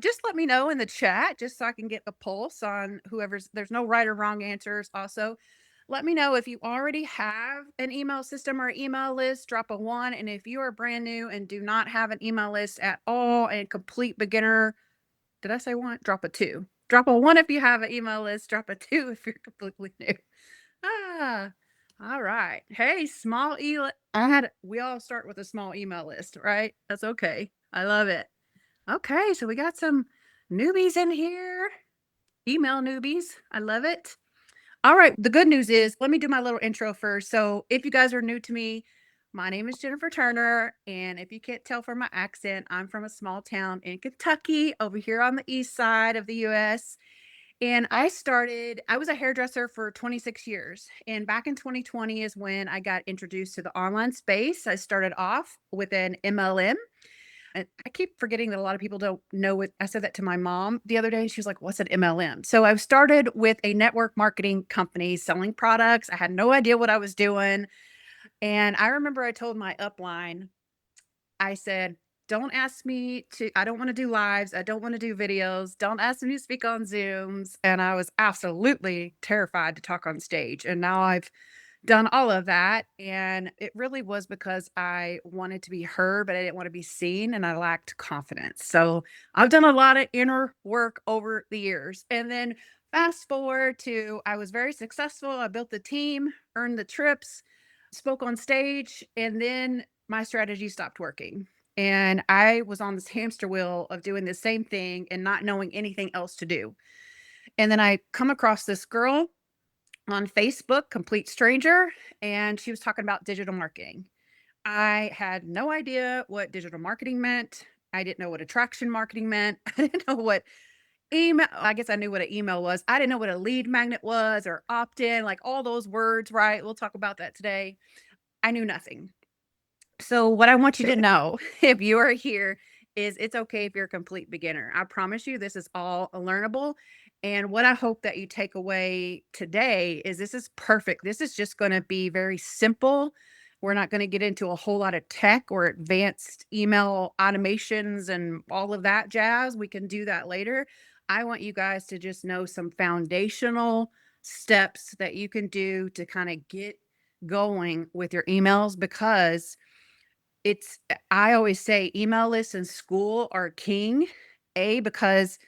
Just let me know in the chat just so I can get a pulse on whoever's there's no right or wrong answers. Also, let me know if you already have an email system or email list, drop a one. And if you are brand new and do not have an email list at all and complete beginner, did I say one? Drop a two. Drop a one if you have an email list, drop a two if you're completely new. Ah, all right. Hey, small email. We all start with a small email list, right? That's okay. I love it. Okay, so we got some newbies in here, email newbies. I love it. All right, the good news is, let me do my little intro first. So, if you guys are new to me, my name is Jennifer Turner. And if you can't tell from my accent, I'm from a small town in Kentucky over here on the east side of the US. And I was a hairdresser for 26 years. And back in 2020 is when I got introduced to the online space. I started off with an MLM, and I keep forgetting that a lot of people don't know what I said that to my mom the other day. She was like, "What's an MLM?" So I've started with a network marketing company selling products. I had no idea what I was doing. And I remember I told my upline, I said, I don't want to do lives. I don't want to do videos. Don't ask me to speak on Zooms. And I was absolutely terrified to talk on stage. And now I've done all of that, and it really was because I wanted to be heard, but I didn't want to be seen, and I lacked confidence. So, I've done a lot of inner work over the years, and then fast forward to I was very successful, I built the team, earned the trips, spoke on stage, and then my strategy stopped working, and I was on this hamster wheel of doing the same thing and not knowing anything else to do, and then I come across this girl on Facebook, complete stranger, and she was talking about digital marketing. I had no idea what digital marketing meant. I didn't know what attraction marketing meant. I didn't know what email, I guess I knew what an email was. I didn't know what a lead magnet was or opt in, like all those words, right? We'll talk about that today. I knew nothing. So, what I want you to know if you are here is it's okay if you're a complete beginner. I promise you, this is all learnable. And what I hope that you take away today is this is perfect. This is just going to be very simple. We're not going to get into a whole lot of tech or advanced email automations and all of that jazz. We can do that later. I want you guys to just know some foundational steps that you can do to kind of get going with your emails because I always say email lists in school are king. Because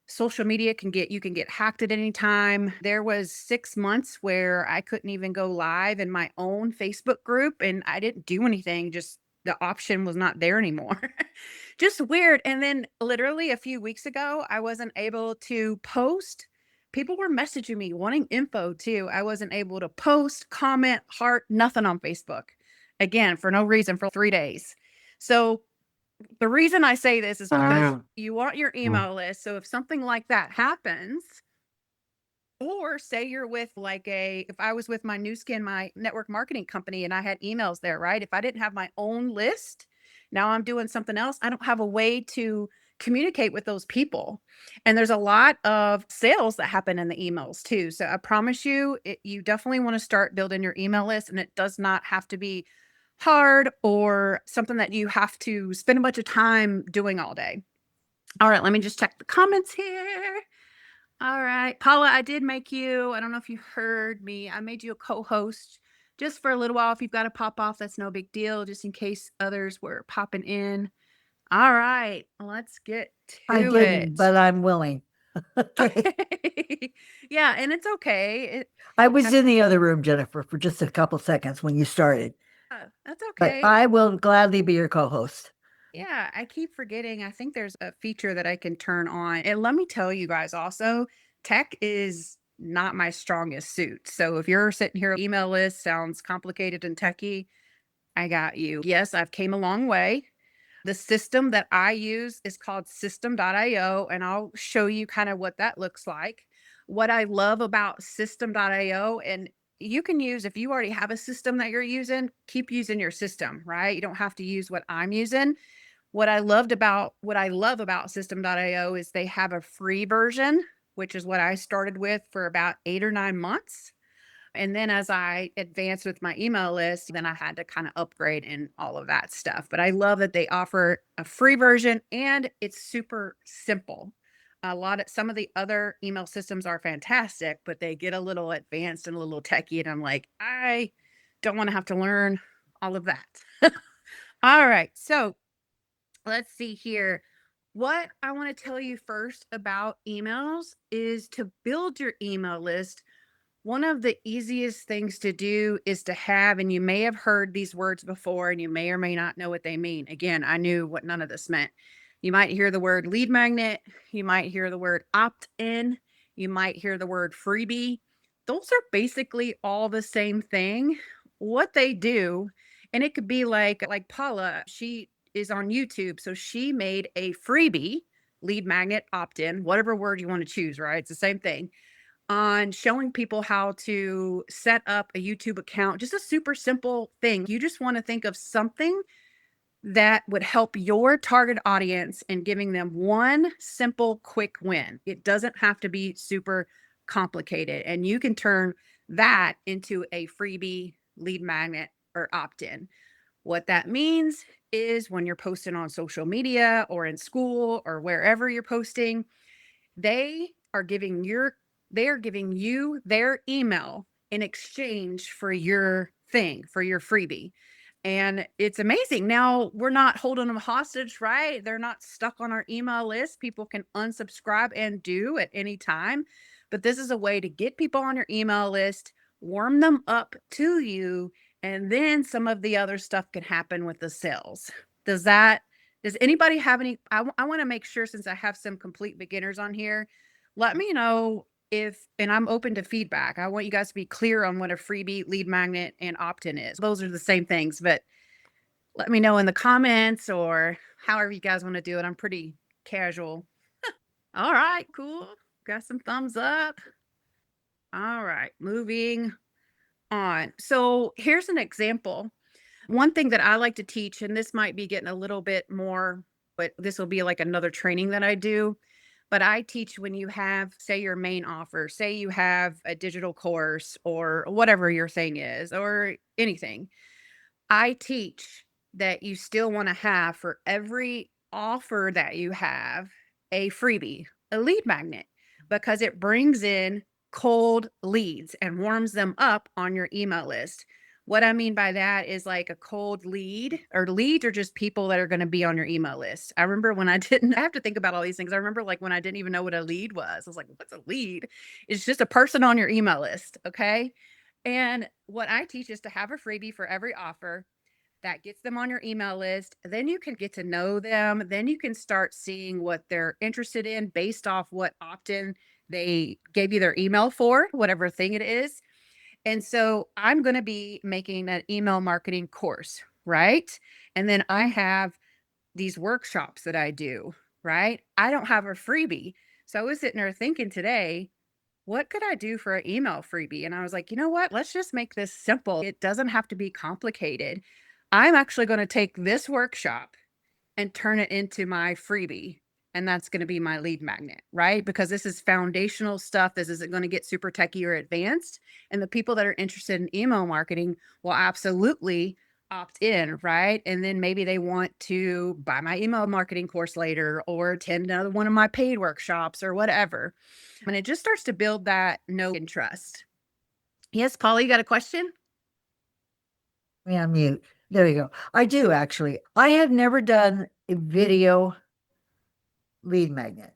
social media you can get hacked at any time. There was 6 months where I couldn't even go live in my own Facebook group, and I didn't do anything, just the option was not there anymore. Just weird, and then literally a few weeks ago, I wasn't able to post. People were messaging me wanting info too. I wasn't able to post, comment, heart, nothing on Facebook. Again, for no reason for 3 days. So, the reason I say this is because Ah, you want your mm. email list, so if something like that happens, or say you're with if I was with my new skin, my network marketing company, and I had emails there, right? If I didn't have my own list, now I'm doing something else, I don't have a way to communicate with those people. And there's a lot of sales that happen in the emails too. So I promise you, you definitely want to start building your email list, and it does not have to be hard or something that you have to spend a bunch of time doing all day. All right, let me just check the comments here. All right. Paula, I did make you, I don't know if you heard me. I made you a co-host just for a little while. If you've got to pop off, that's no big deal, just in case others were popping in. All right, let's get I to didn't, it. but I'm willing. Yeah, and it's okay. I was That's in the other room, Jennifer, for just a couple seconds when you started, that's but okay. I will gladly be your co-host. Yeah, I keep forgetting. I think there's a feature that I can turn on. And let me tell you guys also, tech is not my strongest suit. So if you're sitting here, email list sounds complicated and techy, I got you. Yes, I've came a long way. The system that I use is called system.io, and I'll show you kind of what that looks like. What I love about system.io, and you can use if you already have a system that you're using, keep using your system, right? You don't have to use what I'm using. What I love about system.io is they have a free version, which is what I started with for about 8 or 9 months. And then as I advanced with my email list, then I had to kind of upgrade and all of that stuff. But I love that they offer a free version and it's super simple. Some of the other email systems are fantastic, but they get a little advanced and a little techy. And I'm like, I don't want to have to learn all of that. All right. So let's see here. What I want to tell you first about emails is to build your email list. One of the easiest things to do is to have, and you may have heard these words before and you may or may not know what they mean. Again, I knew what none of this meant. You might hear the word lead magnet, you might hear the word opt in, you might hear the word freebie. Those are basically all the same thing. What they do, and it could be like Paula, she is on YouTube, so she made a freebie, lead magnet, opt in, whatever word you want to choose, right? It's the same thing on showing people how to set up a YouTube account, just a super simple thing. You just want to think of something that would help your target audience and giving them one simple, quick win. It doesn't have to be super complicated. And you can turn that into a freebie, lead magnet, or opt in. What that means is when you're posting on social media or in school or wherever you're posting, they are giving your they are giving you their email in exchange for your thing, for your freebie. And it's amazing. Now we're not holding them hostage, right? They're not stuck on our email list. People can unsubscribe and do at any time. But this is a way to get people on your email list, warm them up to you, and then some of the other stuff can happen with the sales. Does that does anybody have any? I want to make sure since I have some complete beginners on here, let me know if, and I'm open to feedback. I want you guys to be clear on what a freebie, lead magnet, and opt in is. Those are the same things, but let me know in the comments or however you guys want to do it. I'm pretty casual. All right, cool. Got some thumbs up. All right, moving on. So here's an example. One thing that I like to teach, and this might be getting a little bit more, but this will be like another training that I do. But I teach when you have, say, your main offer, say you have a digital course or whatever your thing is, or anything. I teach that you still want to have for every offer that you have a freebie, a lead magnet, because it brings in cold leads and warms them up on your email list. What I mean by that is like a cold lead or leads are just people that are going to be on your email list. I remember when I didn't I have to think about all these things. I remember like when I didn't even know what a lead was. I was like, what's a lead? It's just a person on your email list. Okay. And what I teach is to have a freebie for every offer that gets them on your email list. Then you can get to know them. Then you can start seeing what they're interested in based off what opt in they gave you their email for, whatever thing it is. And so I'm going to be making an email marketing course, right? And then I have these workshops that I do, right? I don't have a freebie. So I was sitting there thinking today, what could I do for an email freebie? And I was like, you know what? Let's just make this simple. It doesn't have to be complicated. I'm actually going to take this workshop and turn it into my freebie. And that's going to be my lead magnet, right? Because this is foundational stuff. This isn't going to get super techy or advanced. And the people that are interested in email marketing will absolutely opt in, right? And then maybe they want to buy my email marketing course later or attend another one of my paid workshops or whatever. And it just starts to build that know and trust. Yes, Paula, you got a question? Yeah, mute. There you go. I do actually. I have never done a video lead magnet.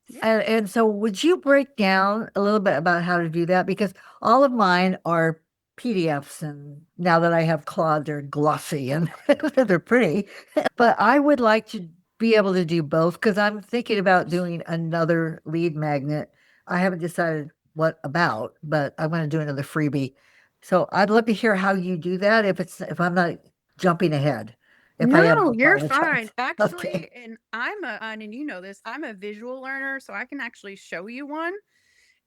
Yeah. And so would you break down a little bit about how to do that? Because all of mine are PDFs, and now that I have Claude, they're glossy and they're pretty. But I would like to be able to do both because I'm thinking about doing another lead magnet. I haven't decided what about, but I'm going to do another freebie. So I'd love to hear how you do that if I'm not jumping ahead. If I am, I No, you're fine. apologize. Okay. Actually, and and you know this, I'm a visual learner, so I can actually show you one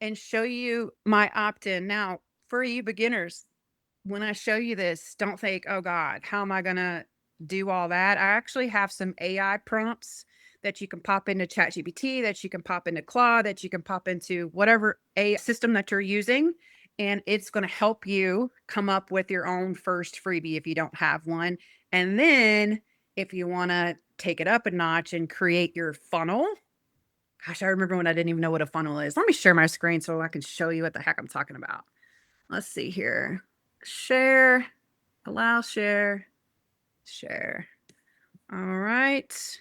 and show you my opt-in. Now, for you beginners, when I show you this, don't think, oh God, how am I gonna do all that? I actually have some AI prompts that you can pop into ChatGPT, that you can pop into Claude, that you can pop into whatever a system that you're using. and it's going to help you come up with your own first freebie if you don't have one. And then if you want to take it up a notch and create your funnel, gosh, I remember when I didn't even know what a funnel is. Let me share my screen so I can show you what the heck I'm talking about. Let's see here. Share, allow share, share. All right.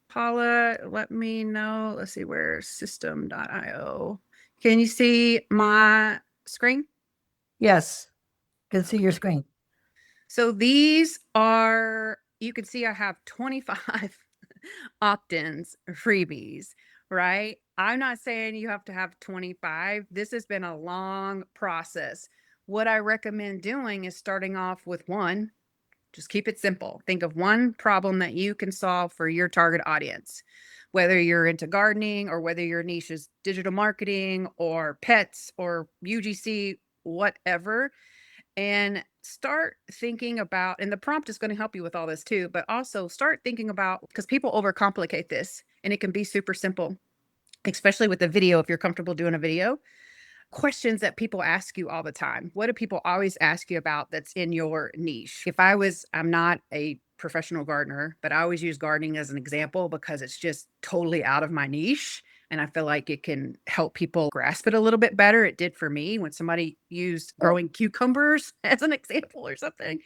Paula, let me know. Let's see where system.io. Can you see my screen? Yes, can see your screen. So these are, you can see I have 25 opt-ins, freebies, right? I'm not saying you have to have 25. This has been a long process. What I recommend doing is starting off with one. Just keep it simple. Think of one problem that you can solve for your target audience, whether you're into gardening or whether your niche is digital marketing or pets or UGC, whatever. And start thinking about, and the prompt is going to help you with all this too, but also start thinking about, because people overcomplicate this and it can be super simple, especially with the video. If you're comfortable doing a video, questions that people ask you all the time. What do people always ask you about that's in your niche? I'm not a professional gardener, but I always use gardening as an example because it's just totally out of my niche. And I feel like it can help people grasp it a little bit better. It did for me when somebody used growing cucumbers as an example or something.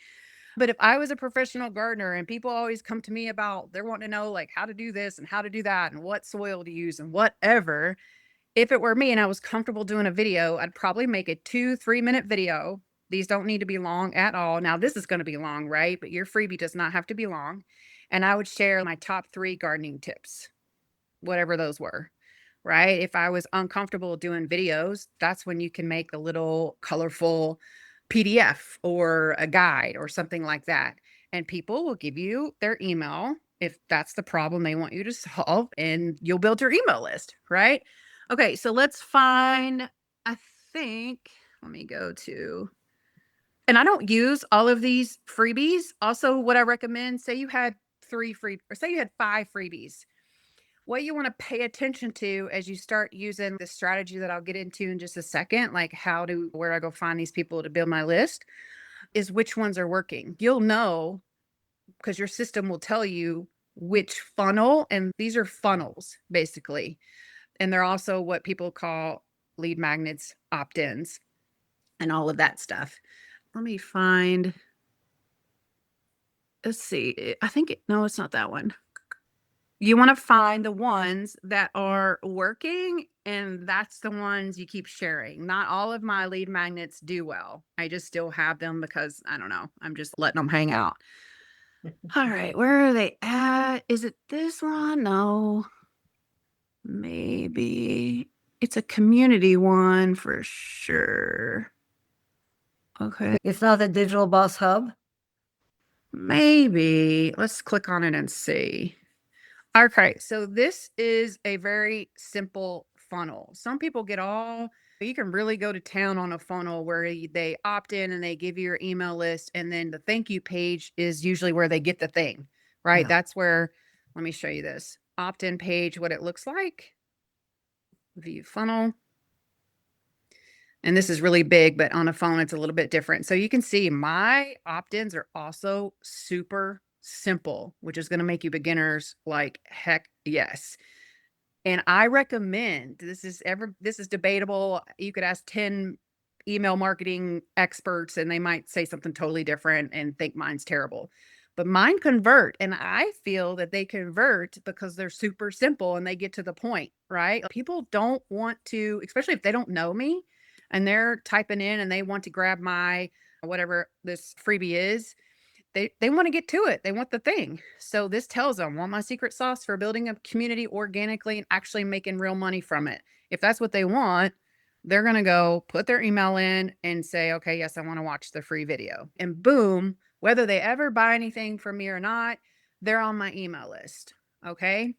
But if I was a professional gardener and people always come to me about, they're wanting to know like how to do this and how to do that and what soil to use and whatever, if it were me and I was comfortable doing a video, I'd probably make a 2-3 minute video. These don't need to be long at all. Now, this is going to be long, right? But your freebie does not have to be long. And I would share my top 3 gardening tips, whatever those were, right? If I was uncomfortable doing videos, that's when you can make a little colorful PDF or a guide or something like that. And people will give you their email if that's the problem they want you to solve, and you'll build your email list, right? Okay, so let's find, I think, let me go to, and I don't use all of these freebies. Also, what I recommend, say you had 5 freebies. What you want to pay attention to as you start using the strategy that I'll get into in just a second, like where I go find these people to build my list, is which ones are working. You'll know because your system will tell you which funnel, and these are funnels basically. And they're also what people call lead magnets, opt-ins, and all of that stuff. Let me find, let's see. I think, no, it's not that one. You want to find the ones that are working, and that's the ones you keep sharing. Not all of my lead magnets do well. I just still have them because I don't know. I'm just letting them hang out. All right, where are they at? Is it this one? No. Maybe it's a community one for sure. Okay. It's not the Digital Boss Hub. Maybe. Let's click on it and see. Okay, so this is a very simple funnel. Some people you can really go to town on a funnel where they opt in and they give you your email list, and then the thank you page is usually where they get the thing, right? Yeah. That's where, let me show you this opt in page, what it looks like. View funnel. And this is really big, but on a phone, it's a little bit different. So you can see my opt-ins are also super simple, which is going to make you beginners like heck yes. And I recommend, this is debatable. You could ask 10 email marketing experts and they might say something totally different and think mine's terrible. But mine convert, and I feel that they convert because they're super simple and they get to the point, right? People don't want to, especially if they don't know me and they're typing in and they want to grab my whatever this freebie is, they want to get to it. They want the thing. So this tells them, want my secret sauce for building a community organically and actually making real money from it. If that's what they want, they're going to go put their email in and say, okay, yes, I want to watch the free video. And boom, whether they ever buy anything from me or not, they're on my email list. Okay.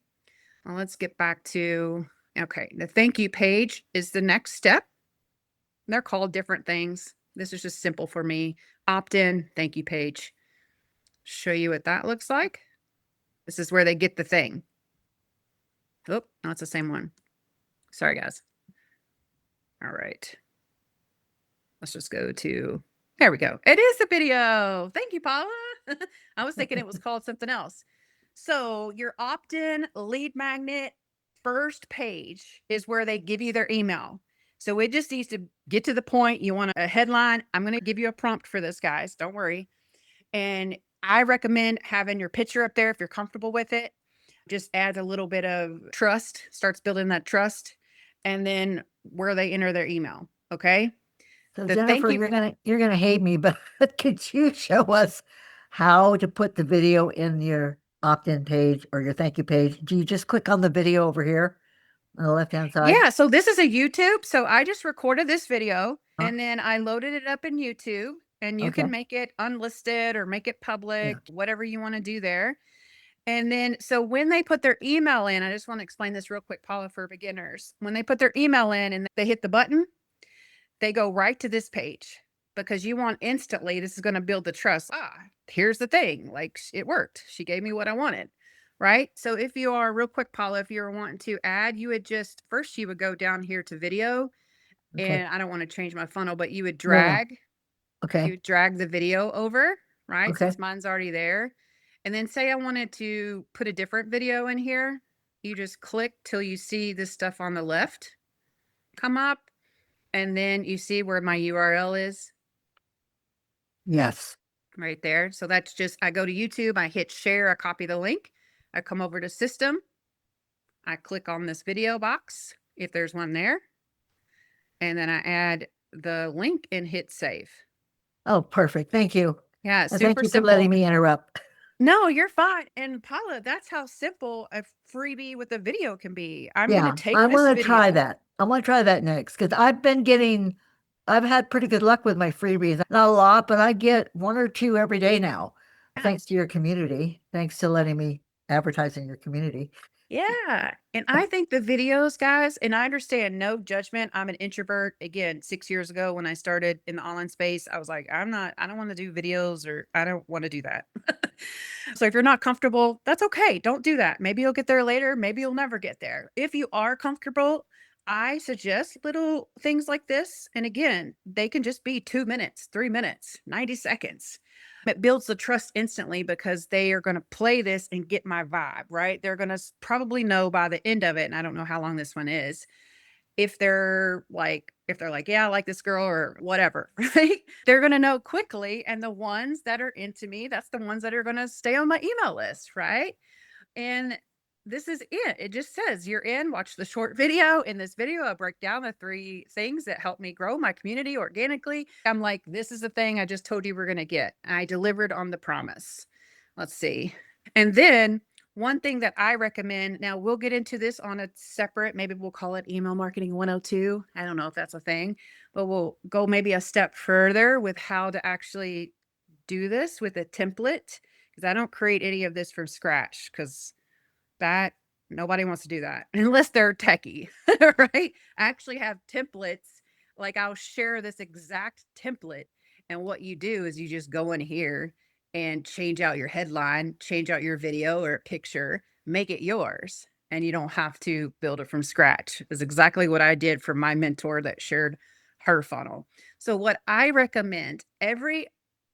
Well, let's get back to, okay, the thank you page is the next step. They're called different things. This is just simple for me. Opt in, thank you page. Show you what that looks like. This is where they get the thing. Oh, no, it's the same one. Sorry, guys. All right. let's just go to, there we go. It is a video. Thank you, Paula. I was thinking it was called something else. So your opt-in lead magnet first page is where they give you their email. So it just needs to get to the point. You want a headline. I'm going to give you a prompt for this, guys. Don't worry. And I recommend having your picture up there if you're comfortable with it. Just adds a little bit of trust, starts building that trust, and then where they enter their email. Okay. So The thank Jennifer, you. you're gonna hate me, but could you show us how to put the video in your opt-in page or your thank you page? Do you just click on the video over here on the left-hand side? Yeah. So this is a YouTube. So I just recorded this video Huh? and then I loaded it up in YouTube, and you Okay. can make it unlisted or make it Yeah. public, whatever you want to do there. And then, so when they put their email in, I just want to explain this real quick, Paula, for beginners. When they put their email in and they hit the button, they go right to this page because you want instantly, this is going to build the trust. Here's the thing, like it worked. She gave me what I wanted. Right. So if you are real quick, Paula, if you're wanting to add, you would just first, you would go down here to video, Okay. and I don't want to change my funnel, but No, no. you Okay. would drag the video over, right? Okay. Since mine's already there. And then say I wanted to put a different video in here, you just click till you see this stuff on the left come up, and then you see where my URL is Yes. right there. So that's just, I go to YouTube, I hit share, I copy the link, I come over to system, I click on this video box if there's one there, and then I add the link and hit save. Oh, perfect. Thank you. Yeah, And thank super you for letting simple. me interrupt. No, you're fine. And Paula, that's how simple a freebie with a video can be. I'm going to Yeah, take I this want to try video. that. I want to try that next because I've had pretty good luck with my freebies. Not a lot, but I get one or two every day now, Yeah. thanks to your community. Thanks to letting me advertise in your community. Yeah. And I think the videos, guys, and I understand no judgment. I'm an introvert. Again, 6 years ago when I started in the online space, I was like, I don't want to do videos, or I don't want to do that. So if you're not comfortable, that's okay. Don't do that. Maybe you'll get there later. Maybe you'll never get there. If you are comfortable, I suggest little things like this. And again, they can just be 2 minutes, 3 minutes, 90 seconds. It builds the trust instantly because they are going to play this and get my vibe, right? They're going to probably know by the end of it. And I don't know how long this one is. If they're like, yeah, I like this girl or whatever, right? They're going to know quickly. And the ones that are into me, that's the ones that are going to stay on my email list, right? And this is it. It just says you're in, watch the short video. In this video, I break down the 3 things that help me grow my community organically. I'm like, this is the thing I just told you we're going to get. I delivered on the promise. Let's see. And then one thing that I recommend, now we'll get into this on a separate, maybe we'll call it email marketing 102. I don't know if that's a thing, but we'll go maybe a step further with how to actually do this with a template, because I don't create any of this from scratch, because that nobody wants to do that unless they're techie, right? I actually have templates. Like I'll share this exact template. And what you do is you just go in here and change out your headline, change out your video or picture, make it yours. And you don't have to build it from scratch. Is exactly what I did for my mentor that shared her funnel. So what I recommend, every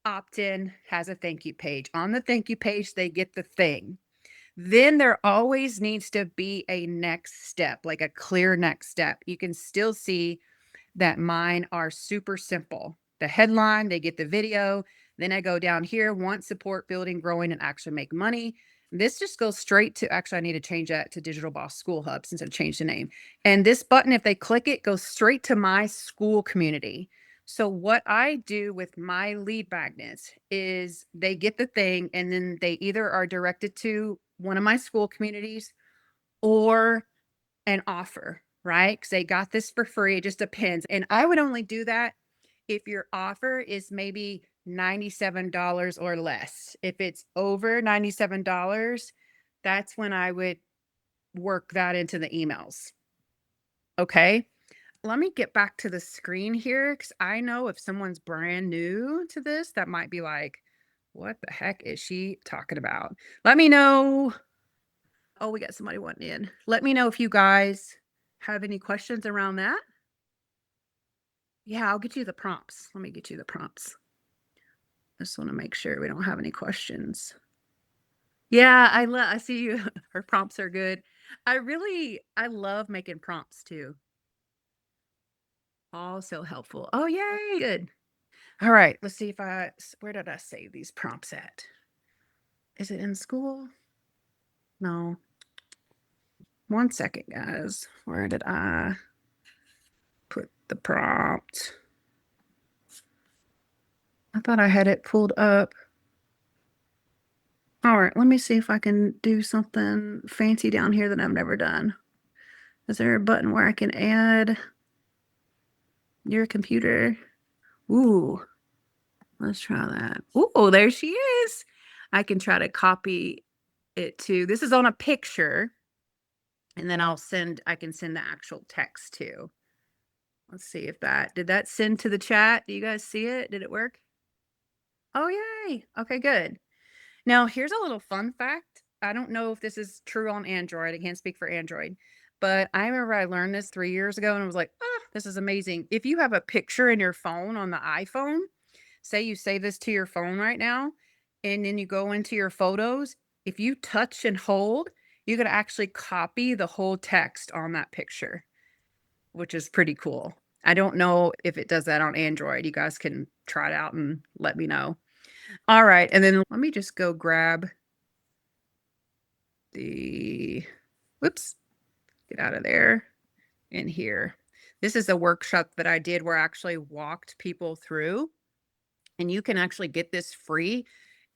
opt-in has a thank you page. On the thank you page, they get the thing. Then there always needs to be a next step, like a clear next step. You can still see that mine are super simple. The headline, they get the video. Then I go down here, want support building, growing, and actually make money. This just goes straight to, actually, I need to change that to Digital Boss School Hub since I've changed the name. And this button, if they click it, goes straight to my school community. So what I do with my lead magnets is they get the thing, and then they either are directed to one of my school communities or an offer, right? Because they got this for free. It just depends. And I would only do that if your offer is maybe $97 or less. If it's over $97, that's when I would work that into the emails. Okay. Let me get back to the screen here, because I know if someone's brand new to this, that might be like, what the heck is she talking about? Let me know. Oh, we got somebody wanting in. Let me know if you guys have any questions around that. Yeah, I'll get you the prompts. Let me get you the prompts. Just want to make sure we don't have any questions. Yeah, I see you. Her prompts are good. I love making prompts too. All so helpful. Oh, yay, good. All right, let's see if where did I save these prompts at? Is it in school? No. One second, guys. Where did I put the prompt? I thought I had it pulled up. All right, let me see if I can do something fancy down here that I've never done. Is there a button where I can add your computer? Ooh, let's try that. Ooh, there she is. I can try to copy it to, this is on a picture, and then I can send the actual text too. Let's see if did that send to the chat? Do you guys see it? Did it work? Oh, yay. Okay, good. Now, here's a little fun fact. I don't know if this is true on Android. I can't speak for Android, but I remember I learned this 3 years ago and I was like, oh, this is amazing. If you have a picture in your phone on the iPhone, say you save this to your phone right now, and then you go into your photos, if you touch and hold, you can actually copy the whole text on that picture, which is pretty cool. I don't know if it does that on Android. You guys can try it out and let me know. All right, and then let me just go grab the whoops, get out of there in here. This is a workshop that I did where I actually walked people through, and you can actually get this free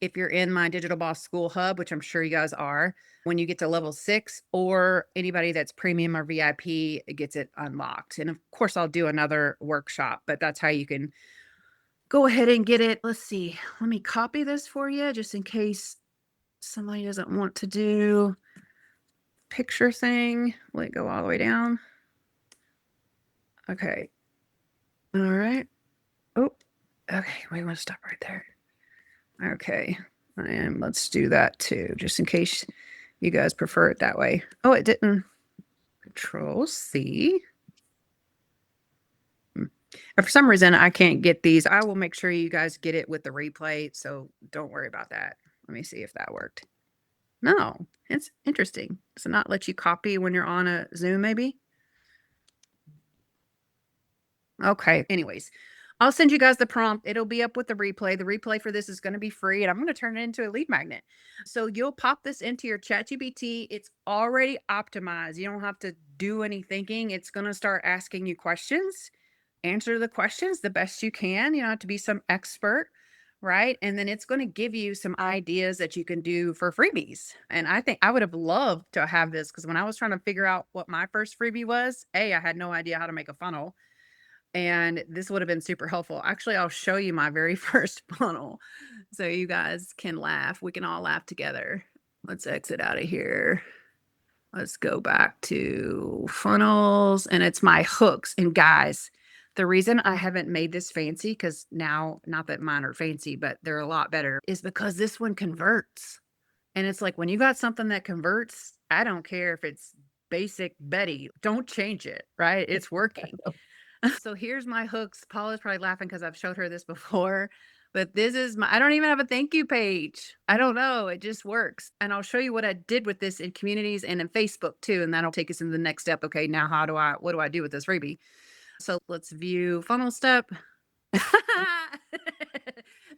if you're in my Digital Boss School Hub, which I'm sure you guys are. When you get to level 6, or anybody that's premium or VIP gets it unlocked. And of course, I'll do another workshop, but that's how you can go ahead and get it. Let's see. Let me copy this for you just in case somebody doesn't want to do picture thing. Will it go all the way down? Okay. All right. Oh, okay. We want to stop right there. Okay. And let's do that too, just in case you guys prefer it that way. Oh, it didn't. Control C. For some reason, I can't get these. I will make sure you guys get it with the replay, so don't worry about that. Let me see if that worked. No, it's interesting. Does it not let you copy when you're on a Zoom, maybe? Okay. Anyways, I'll send you guys the prompt. It'll be up with the replay. The replay for this is going to be free, and I'm going to turn it into a lead magnet. So you'll pop this into your ChatGPT. It's already optimized. You don't have to do any thinking. It's going to start asking you questions. Answer the questions the best you can. You don't have to be some expert, right? And then it's going to give you some ideas that you can do for freebies. And I think I would have loved to have this, because when I was trying to figure out what my first freebie was, I had no idea how to make a funnel, and this would have been super helpful. Actually, I'll show you my very first funnel so you guys can laugh. We can all laugh together. Let's exit out of here. Let's go back to funnels, and it's my hooks. And guys, the reason I haven't made this fancy, because now, not that mine are fancy, but they're a lot better, is because this one converts. And it's like, when you got something that converts, I don't care if it's basic Betty, don't change it, right? It's working. So here's my hooks. Paula's probably laughing because I've showed her this before, but this is I don't even have a thank you page. I don't know. It just works. And I'll show you what I did with this in communities and in Facebook too. And that'll take us into the next step. Okay, now what do I do with this freebie? So let's view funnel step.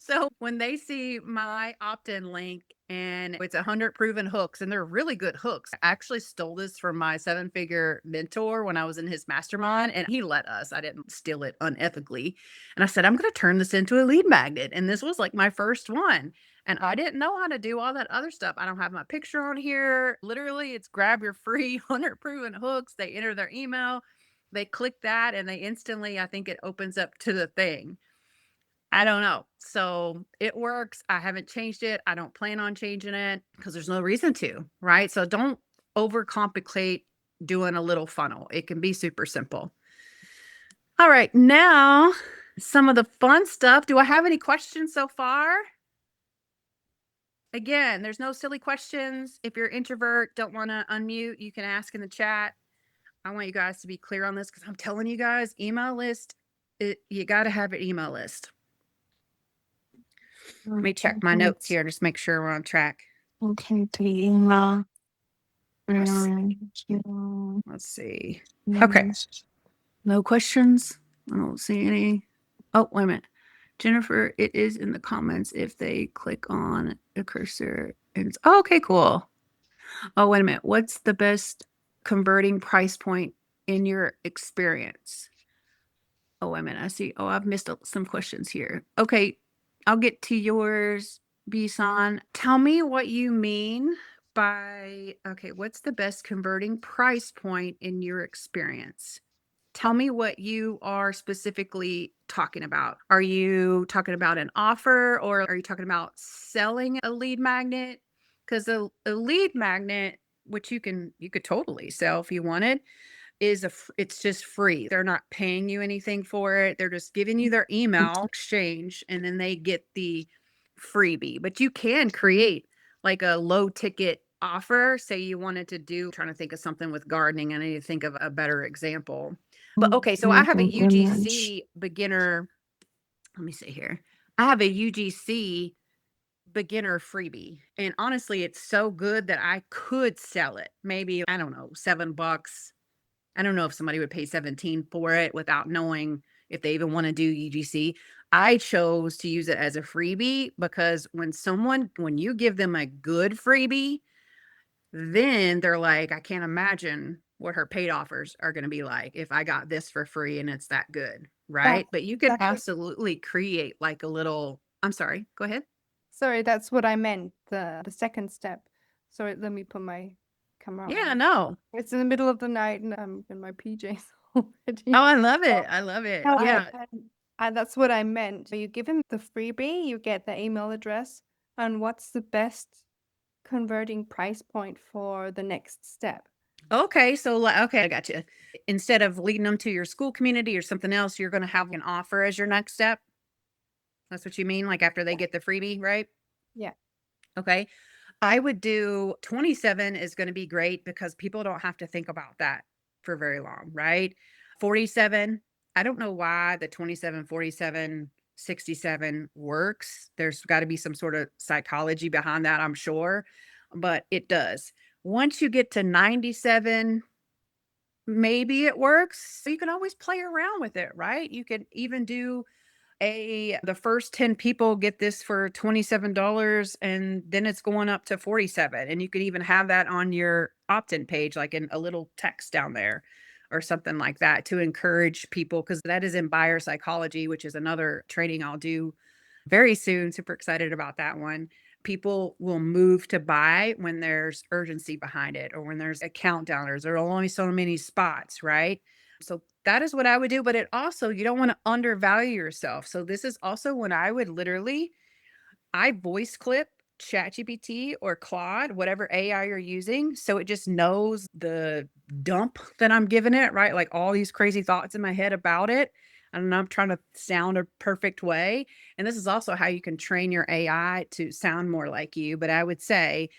So when they see my opt-in link and it's 100 proven hooks, and they're really good hooks. I actually stole this from my 7-figure mentor when I was in his mastermind, and he let us. I didn't steal it unethically. And I said, I'm going to turn this into a lead magnet. And this was like my first one. And I didn't know how to do all that other stuff. I don't have my picture on here. Literally, it's grab your free 100 proven hooks. They enter their email, they click that, and they instantly, I think it opens up to the thing. I don't know. So it works. I haven't changed it. I don't plan on changing it because there's no reason to, right? So don't overcomplicate doing a little funnel. It can be super simple. All right. Now, some of the fun stuff. Do I have any questions so far? Again, there's no silly questions. If you're introvert, don't want to unmute, you can ask in the chat. I want you guys to be clear on this because I'm telling you guys, email list You got to have an email list. Let me check my Okay. notes here, just make sure we're on track. Okay, the email. Let's, You- let's see. Okay. No questions? I don't see any. Oh, wait a minute. Jennifer, it is in the comments if they click on the cursor. And it's, oh, okay, cool. Oh, wait a minute. What's the best converting price point in your experience? Oh, wait a minute. I see. Oh, I've missed some questions here. Okay. I'll get to yours, Bisan. Tell me what you mean by, okay, what's the best converting price point in your experience? Tell me what you are specifically talking about. Are you talking about an offer or are you talking about selling a lead magnet? Because a lead magnet, which you could totally sell if you wanted, it's just free. They're not paying you anything for it. They're just giving you their email exchange and then they get the freebie. But you can create like a low ticket offer. Say you wanted to do, trying to think of something with gardening. I need to think of a better example. But okay, so I have a UGC beginner. Let me see here. I have a UGC beginner freebie. And honestly, it's so good that I could sell it. Maybe, I don't know, $7. I don't know if somebody would pay 17 for it without knowing if they even want to do UGC. I chose to use it as a freebie because when you give them a good freebie, then they're like, I can't imagine what her paid offers are going to be like if I got this for free and it's that good, right? But you could exactly- absolutely create like a little, I'm sorry, go ahead. Sorry, that's what I meant. The second step. Sorry, let me put my camera Yeah, on. no. It's in the middle of the night and I'm in my PJs already. Oh, I love it. I love it. No, Yeah. and that's what I meant. So you give him the freebie, you get the email address, and what's the best converting price point for the next step? Okay, so okay, I got you. Instead of leading them to your school community or something else, you're going to have an offer as your next step. That's what you mean, like after they get the freebie, right? Yeah. Okay. I would do 27 is going to be great because people don't have to think about that for very long, right? 47, I don't know why the 27, 47, 67 works. There's got to be some sort of psychology behind that, I'm sure, but it does. Once you get to 97, maybe it works. So you can always play around with it, right? You could even do the first 10 people get this for $27 and then it's going up to 47. And you could even have that on your opt-in page, like in a little text down there or something like that to encourage people, because that is in buyer psychology, which is another training I'll do very soon. Super excited about that one. People will move to buy when there's urgency behind it or when there's a countdown or there are only so many spots, right? So that is what I would do. But it also, you don't want to undervalue yourself. So this is also when I would I voice clip ChatGPT or Claude, whatever AI you're using. So it just knows the dump that I'm giving it, right? Like all these crazy thoughts in my head about it. And I'm trying to sound a perfect way. And this is also how you can train your AI to sound more like you. But I would say,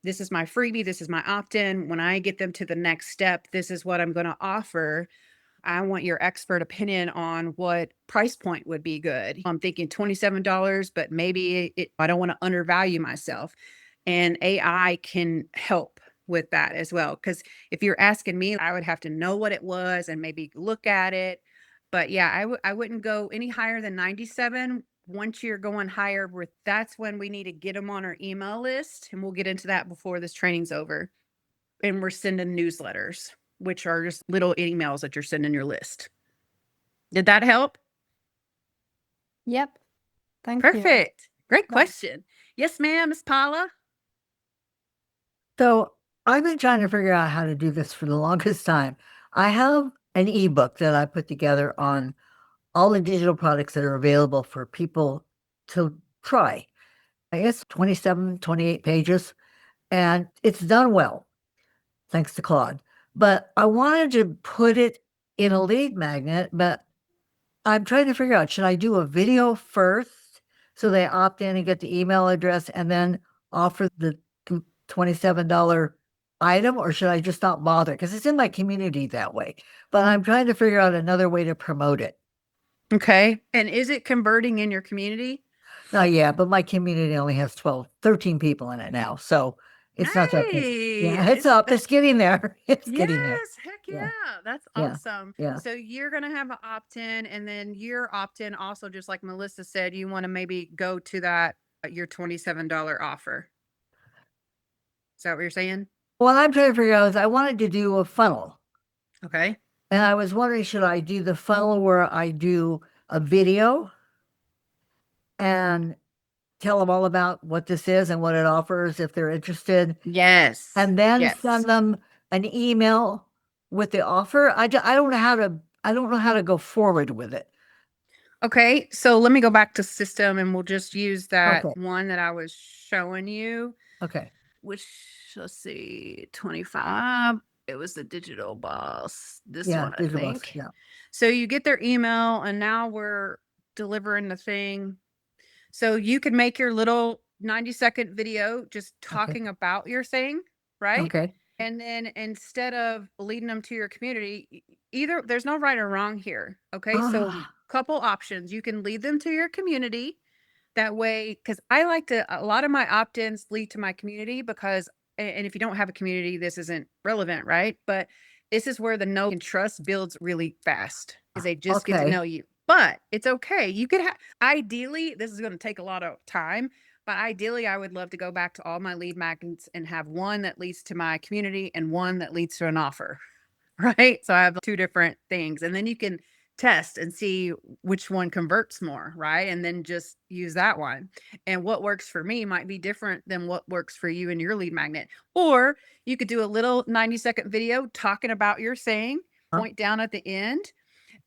this is my freebie, this is my opt-in. When I get them to the next step, this is what I'm going to offer. I want your expert opinion on what price point would be good. I'm thinking $27, but maybe I don't want to undervalue myself. And AI can help with that as well. Because if you're asking me, I would have to know what it was and maybe look at it. But yeah, I wouldn't go any higher than 97. Once you're going higher, that's when we need to get them on our email list. And we'll get into that before this training's over. And we're sending newsletters, which are just little emails that you're sending your list. Did that help? Yep. Thank you. Perfect. Great Yeah. question. Yes, ma'am, Miss Paula. So I've been trying to figure out how to do this for the longest time. I have an ebook that I put together on all the digital products that are available for people to try. I guess 27, 28 pages, and it's done well, thanks to Claude. But I wanted to put it in a lead magnet, but I'm trying to figure out, should I do a video first so they opt in and get the email address and then offer the $27 item, or should I just not bother? Because it's in my community that way. But I'm trying to figure out another way to promote it. Okay. And is it converting in your community? Yeah, but my community only has 13 people in it now. So it's not that big. Yeah, it's Nice. up. It's getting there. It's getting there. Yes, heck yeah. Yeah. That's Yeah. awesome. Yeah. So you're gonna have an opt-in, and then your opt-in also, just like Melissa said, you want to maybe go to that your $27 offer. Is that what you're saying? What I'm trying to figure out is I wanted to do a funnel. Okay. And I was wondering, should I do the funnel where I do a video and tell them all about what this is and what it offers if they're interested, Yes. and then Yes. send them an email with the offer? I don't know how to go forward with it. Okay, so let me go back to system, and we'll just use that Okay. one that I was showing you, Okay. which, let's see, 25. It was the Digital Boss. This Yeah, one, I Digital Boss, think. yeah. So you get their email, and now we're delivering the thing. So you can make your little 90-second video just talking about your thing, right? Okay. And then instead of leading them to your community, either there's no right or wrong here. Okay. So Ah, couple options. You can lead them to your community. That way, because I like to, a lot of my opt-ins lead to my community because, and if you don't have a community, this isn't relevant, right? But this is where the know and trust builds really fast because they just get to okay. know you. But it's okay. You could have, ideally, this is going to take a lot of time, but ideally, I would love to go back to all my lead magnets and have one that leads to my community and one that leads to an offer, right? So I have two different things. And then you can test and see which one converts more, right? And then just use that one. And what works for me might be different than what works for you and your lead magnet. Or you could do a little 90-second video talking about your saying, Huh? point down at the end,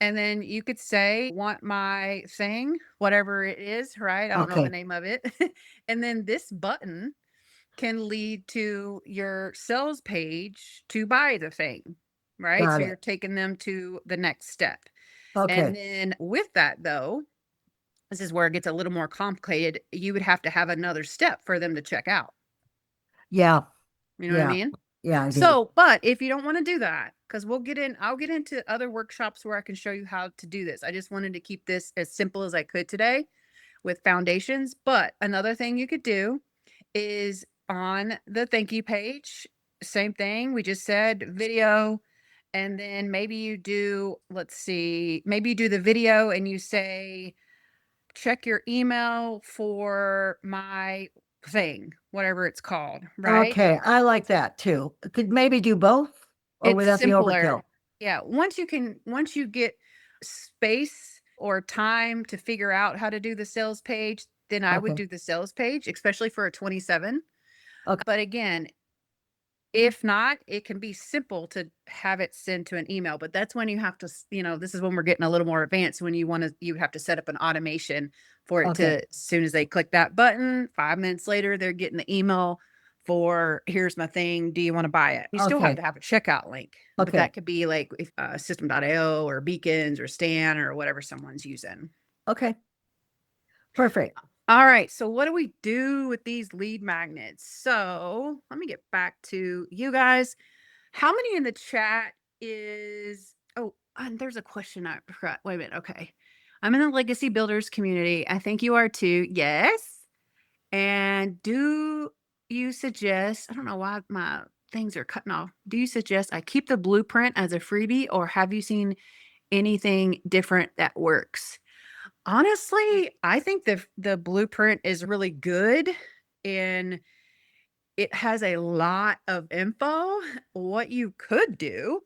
and then you could say, want my thing, whatever it is, right? I don't know the Okay. name of it. And then this button can lead to your sales page to buy the thing, right? Got So it. you're taking them to the next step. And Okay. then with that, though, this is where it gets a little more complicated. You would have to have another step for them to check out. Yeah. You know what I Yeah. mean? Yeah, I do. So, but if you don't want to do that, because I'll get into other workshops where I can show you how to do this. I just wanted to keep this as simple as I could today with foundations. But another thing you could do is on the thank you page, same thing. We just said video. And then maybe you do, let's see, maybe you do the video and you say, check your email for my thing, whatever it's called, right? Okay, I like that too. Could maybe do both, or would It's that be simpler. overkill? Yeah. Once you get space or time to figure out how to do the sales page, then I would Okay. do the sales page, especially for a 27. Okay. But again, if not, it can be simple to have it sent to an email, but that's when you have to, this is when we're getting a little more advanced, when you have to set up an automation for it Okay. to, as soon as they click that button, 5 minutes later, they're getting the email for, here's my thing. Do you want to buy it? You still have Okay. to have a checkout link, but Okay. that could be like if, system.io or Beacons or Stan or whatever someone's using. Okay. Perfect. All right. So what do we do with these lead magnets? So let me get back to you guys. How many in the chat is, oh, and there's a question I forgot. Wait a minute. Okay. I'm in the Legacy Builders community. I think you are too. Yes. And do you suggest, I don't know why my things are cutting off. Do you suggest I keep the blueprint as a freebie, or have you seen anything different that works? Honestly, I think the blueprint is really good, and it has a lot of info. What you could do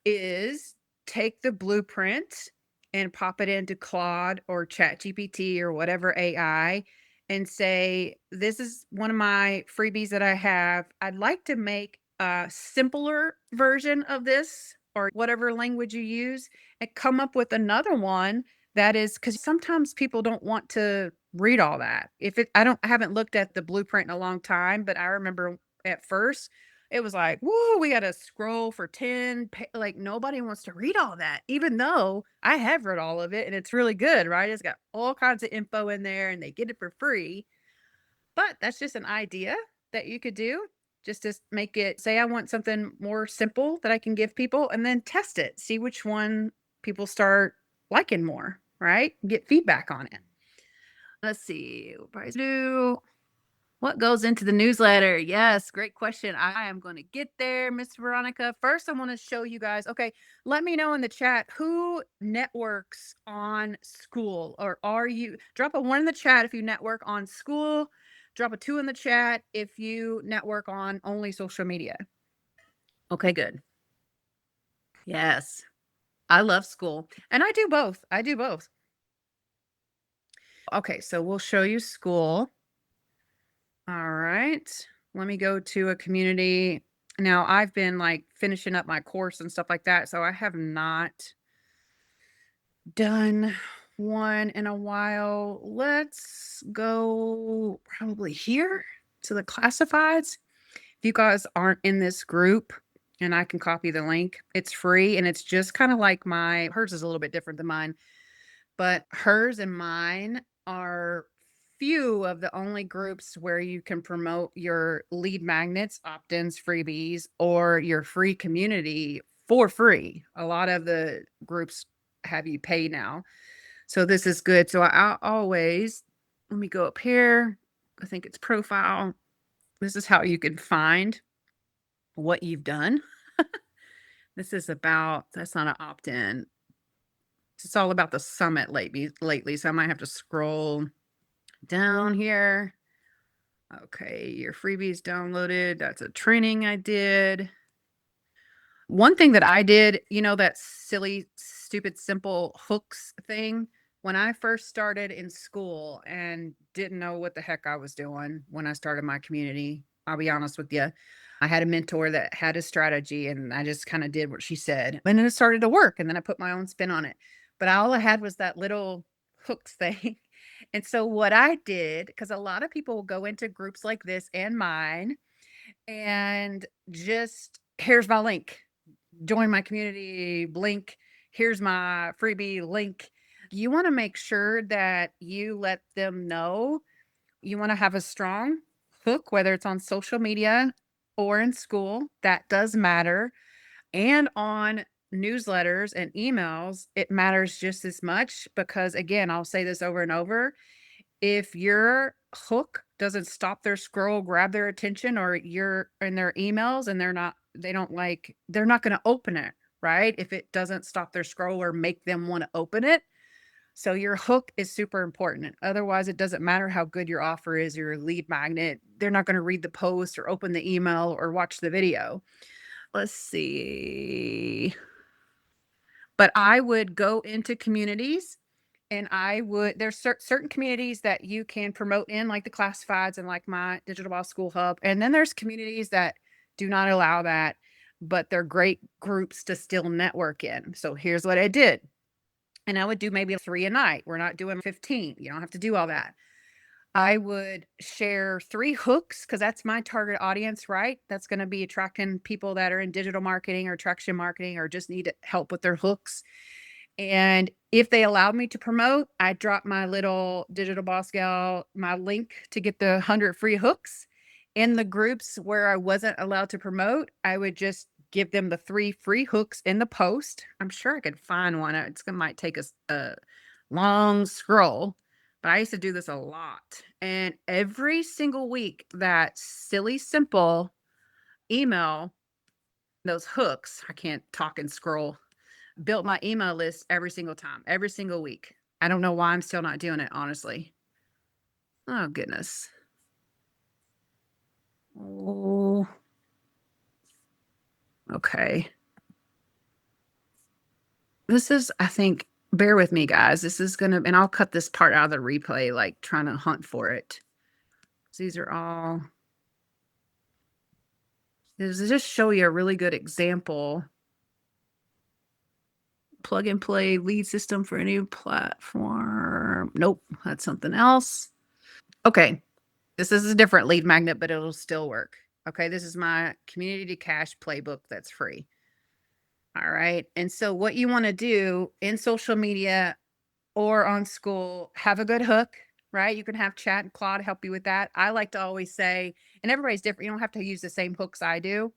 is take the blueprint and pop it into Claude or ChatGPT or whatever AI and say, this is one of my freebies that I have. I'd like to make a simpler version of this, or whatever language you use, and come up with another one that is, because sometimes people don't want to read all that. I haven't looked at the blueprint in a long time, but I remember at first it was like, whoa, we got to scroll for 10. Like, nobody wants to read all that, even though I have read all of it and it's really good, right? It's got all kinds of info in there and they get it for free. But that's just an idea that you could do, just to make it say, I want something more simple that I can give people, and then test it, see which one people start liking more, right? Get feedback on it. Let's see. What goes into the newsletter? Yes, great question. I am going to get there, Miss Veronica. First, I want to show you guys. Okay, let me know in the chat who networks on school, or are you? Drop a 1 in the chat if you network on school. Drop a 2 in the chat if you network on only social media. Okay, good. Yes, I love school, and I do both. I do both. Okay, so we'll show you school. All right. Let me go to a community. Now, I've been like finishing up my course and stuff like that. So I have not done one in a while. Let's go probably here to the classifieds. If you guys aren't in this group, and I can copy the link, it's free and it's just kind of like hers is a little bit different than mine, but hers and mine are few of the only groups where you can promote your lead magnets, opt-ins, freebies, or your free community for free. A lot of the groups have you pay now. So this is good. So I always, let me go up here. I think it's profile. This is how you can find what you've done. This is about, that's not an opt-in. It's all about the summit lately. So I might have to scroll down here. Okay, your freebies downloaded. That's a training I did. One thing that I did, that silly, stupid, simple hooks thing. When I first started in school and didn't know what the heck I was doing when I started my community, I'll be honest with you. I had a mentor that had a strategy and I just kind of did what she said. And then it started to work and then I put my own spin on it. But all I had was that little hooks thing. And so what I did, because a lot of people will go into groups like this and mine and just, here's my link, join my community link, here's my freebie link. You want to make sure that you let them know you want to have a strong hook, whether it's on social media or in school. That does matter. And on newsletters and emails, it matters just as much because, again, I'll say this over and over. If your hook doesn't stop their scroll, grab their attention, or you're in their emails and they're not going to open it, right? If it doesn't stop their scroll or make them want to open it. So your hook is super important. Otherwise, it doesn't matter how good your offer is, your lead magnet. They're not going to read the post or open the email or watch the video. Let's see. But I would go into communities and there's certain communities that you can promote in, like the classifieds and like my Digital Boss School Hub. And then there's communities that do not allow that, but they're great groups to still network in. So here's what I did. And I would do maybe 3 a night. We're not doing 15. You don't have to do all that. I would share 3 hooks because that's my target audience, right? That's going to be attracting people that are in digital marketing or traction marketing or just need help with their hooks. And if they allowed me to promote, I'd drop my little Digital Boss Gal, my link to get the 100 free hooks. In the groups where I wasn't allowed to promote, I would just give them the 3 free hooks in the post. I'm sure I could find one. Might take a long scroll, but I used to do this a lot. And every single week, that silly, simple email, those hooks, I can't talk and scroll, built my email list every single time, every single week. I don't know why I'm still not doing it, honestly. Oh, goodness. Oh, okay. This is, I think, bear with me, guys. This is and I'll cut this part out of the replay, like trying to hunt for it. These are all, this is just show you a really good example. Plug and play lead system for a new platform. Nope, that's something else. Okay, this is a different lead magnet, but it'll still work. Okay, this is my community cash playbook that's free. All right. And so what you want to do in social media or on school, have a good hook, right? You can have Chat and Claude help you with that. I like to always say, and everybody's different. You don't have to use the same hooks I do.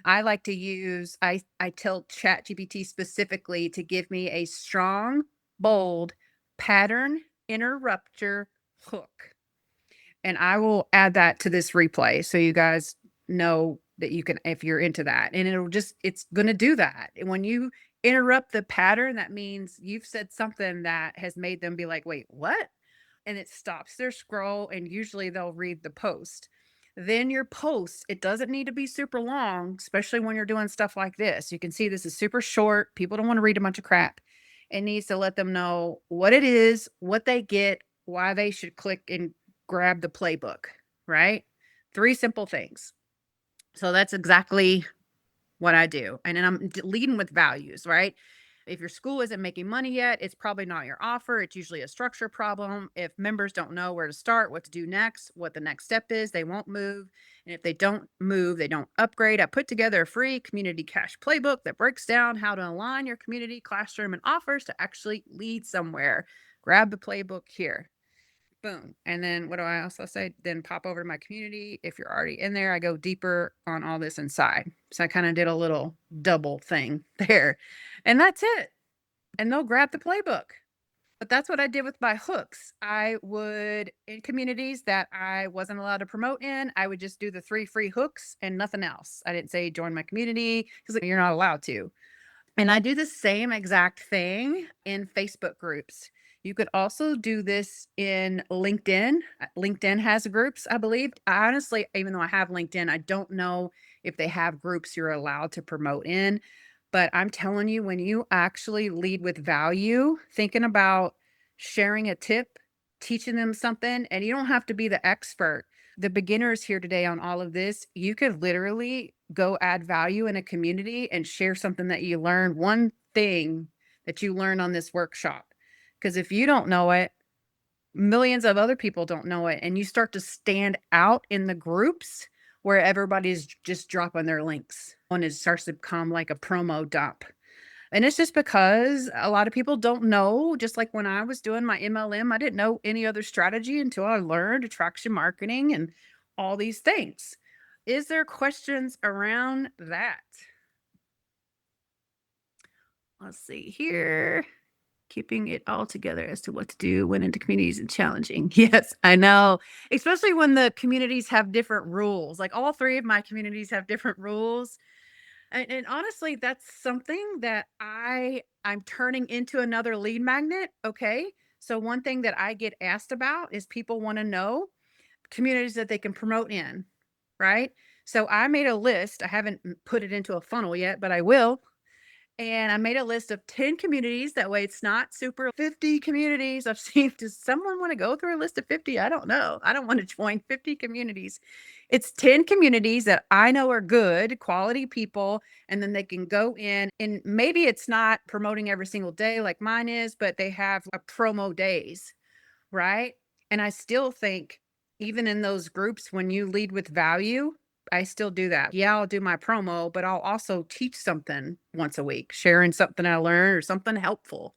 I like to use, I tell ChatGPT specifically to give me a strong, bold, pattern interrupter hook. And I will add that to this replay so you guys know that you can, if you're into that. And it's going to do that. And when you interrupt the pattern, that means you've said something that has made them be like, wait, what? And it stops their scroll. And usually they'll read the post. Then your post, it doesn't need to be super long, especially when you're doing stuff like this. You can see this is super short. People don't want to read a bunch of crap. It needs to let them know what it is, what they get, why they should click and grab the playbook, right? 3 simple things. So that's exactly what I do. And then I'm leading with values, right? If your school isn't making money yet, it's probably not your offer. It's usually a structure problem. If members don't know where to start, what to do next, what the next step is, they won't move. And if they don't move, they don't upgrade. I put together a free community cash playbook that breaks down how to align your community, classroom, and offers to actually lead somewhere. Grab the playbook here. Boom. And then what do I also say? Then pop over to my community. If you're already in there, I go deeper on all this inside. So I kind of did a little double thing there. And that's it. And they'll grab the playbook. But that's what I did with my hooks. I would, in communities that I wasn't allowed to promote in, I would just do the 3 free hooks and nothing else. I didn't say join my community because you're not allowed to. And I do the same exact thing in Facebook groups. You could also do this in LinkedIn. LinkedIn has groups, I believe. I honestly, even though I have LinkedIn, I don't know if they have groups you're allowed to promote in. But I'm telling you, when you actually lead with value, thinking about sharing a tip, teaching them something, and you don't have to be the expert. The beginners here today on all of this, you could literally go add value in a community and share something that you learned, one thing that you learned on this workshop. Because if you don't know it, millions of other people don't know it. And you start to stand out in the groups where everybody's just dropping their links. When it starts to become like a promo dump. And it's just because a lot of people don't know, just like when I was doing my MLM, I didn't know any other strategy until I learned attraction marketing and all these things. Is there questions around that? Let's see here. Keeping it all together as to what to do when into communities is challenging. Yes, I know. Especially when the communities have different rules. Like all 3 of my communities have different rules. And honestly, that's something that I'm turning into another lead magnet. Okay. So one thing that I get asked about is people want to know communities that they can promote in, right? So I made a list. I haven't put it into a funnel yet, but I will. And I made a list of 10 communities. That way it's not super 50 communities. I've seen, does someone want to go through a list of 50? I don't know. I don't want to join 50 communities. It's 10 communities that I know are good, quality people. And then they can go in and maybe it's not promoting every single day like mine is, but they have a promo days, right? And I still think even in those groups, when you lead with value, I still do that. Yeah, I'll do my promo, but I'll also teach something once a week, sharing something I learned or something helpful.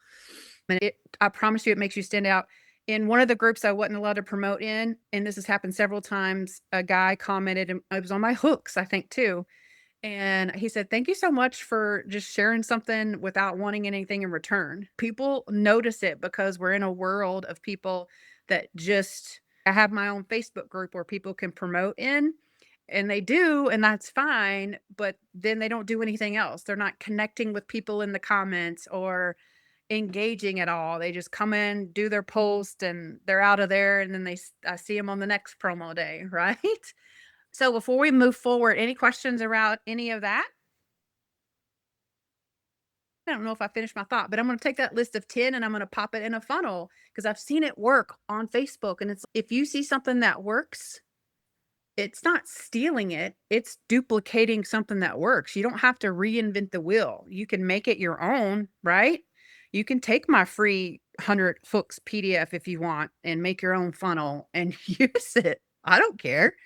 And I promise you, it makes you stand out. In one of the groups I wasn't allowed to promote in, and this has happened several times, a guy commented, and it was on my hooks, I think too. And he said, thank you so much for just sharing something without wanting anything in return. People notice it because we're in a world of people that just, I have my own Facebook group where people can promote in. And they do, and that's fine, but then they don't do anything else. They're not connecting with people in the comments or engaging at all. They just come in, do their post, and they're out of there, and then I see them on the next promo day, right? So before we move forward, any questions around any of that? I don't know if I finished my thought, but I'm going to take that list of 10 and I'm going to pop it in a funnel because I've seen it work on Facebook. And it's, if you see something that works, it's not stealing it, it's duplicating something that works. You don't have to reinvent the wheel. You can make it your own, right? You can take my free 100 hooks PDF if you want and make your own funnel and use it. I don't care.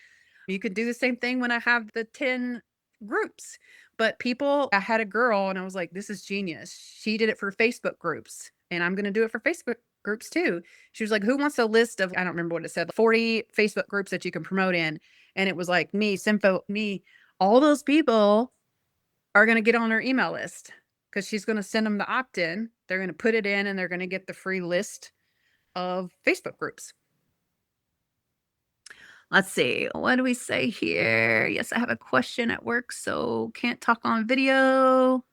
You could do the same thing when I have the 10 groups. But people, I had a girl and I was like, this is genius. She did it for Facebook groups and I'm going to do it for Facebook groups too. She was like, who wants a list of, I don't remember what it said, 40 Facebook groups that you can promote in. And it was like me, Simfo, me, all those people are going to get on her email list because she's going to send them the opt-in. They're going to put it in and they're going to get the free list of Facebook groups. Let's see. What do we say here? Yes, I have a question at work, so can't talk on video.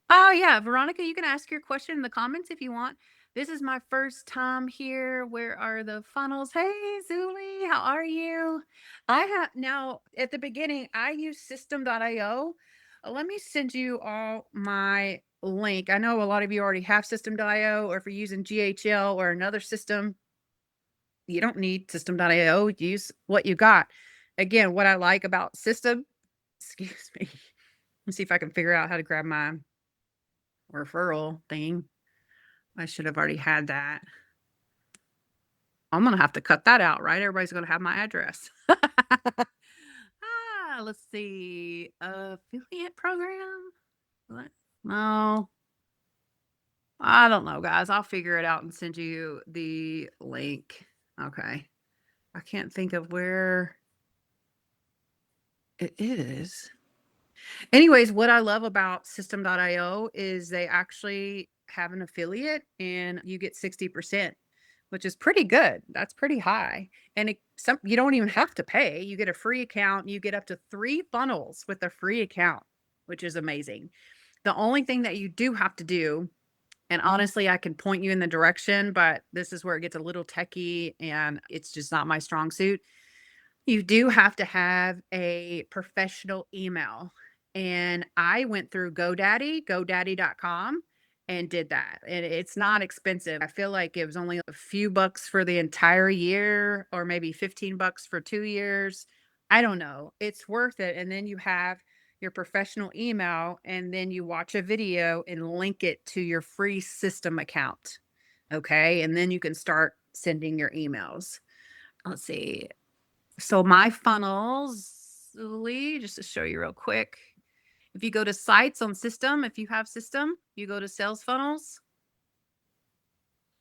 Oh, yeah, Veronica, you can ask your question in the comments if you want. This is my first time here. Where are the funnels? Hey, Zuli, how are you? I have now at the beginning, I use system.io. Let me send you all my link. I know a lot of you already have system.io, or if you're using GHL or another system, you don't need system.io. Use what you got. Again, what I like about system, excuse me. Let's see if I can figure out how to grab my referral thing. I should have already had that. I'm gonna have to cut that out, right? Everybody's gonna have my address. Let's see. Affiliate program? What? No. I don't know, guys. I'll figure it out and send you the link. Okay. I can't think of where it is. Anyways, what I love about system.io is they actually have an affiliate and you get 60%, which is pretty good. That's pretty high. And you don't even have to pay. You get a free account. You get up to 3 funnels with a free account, which is amazing. The only thing that you do have to do, and honestly, I can point you in the direction, but this is where it gets a little techie and it's just not my strong suit. You do have to have a professional email. And I went through GoDaddy.com and did that. And it's not expensive. I feel like it was only a few bucks for the entire year, or maybe 15 bucks for 2 years. I don't know. It's worth it. And then you have your professional email, and then you watch a video and link it to your free system account. Okay. And then you can start sending your emails. Let's see. So my funnels, Lee, just to show you real quick. If you go to sites on system, if you have system, you go to sales funnels.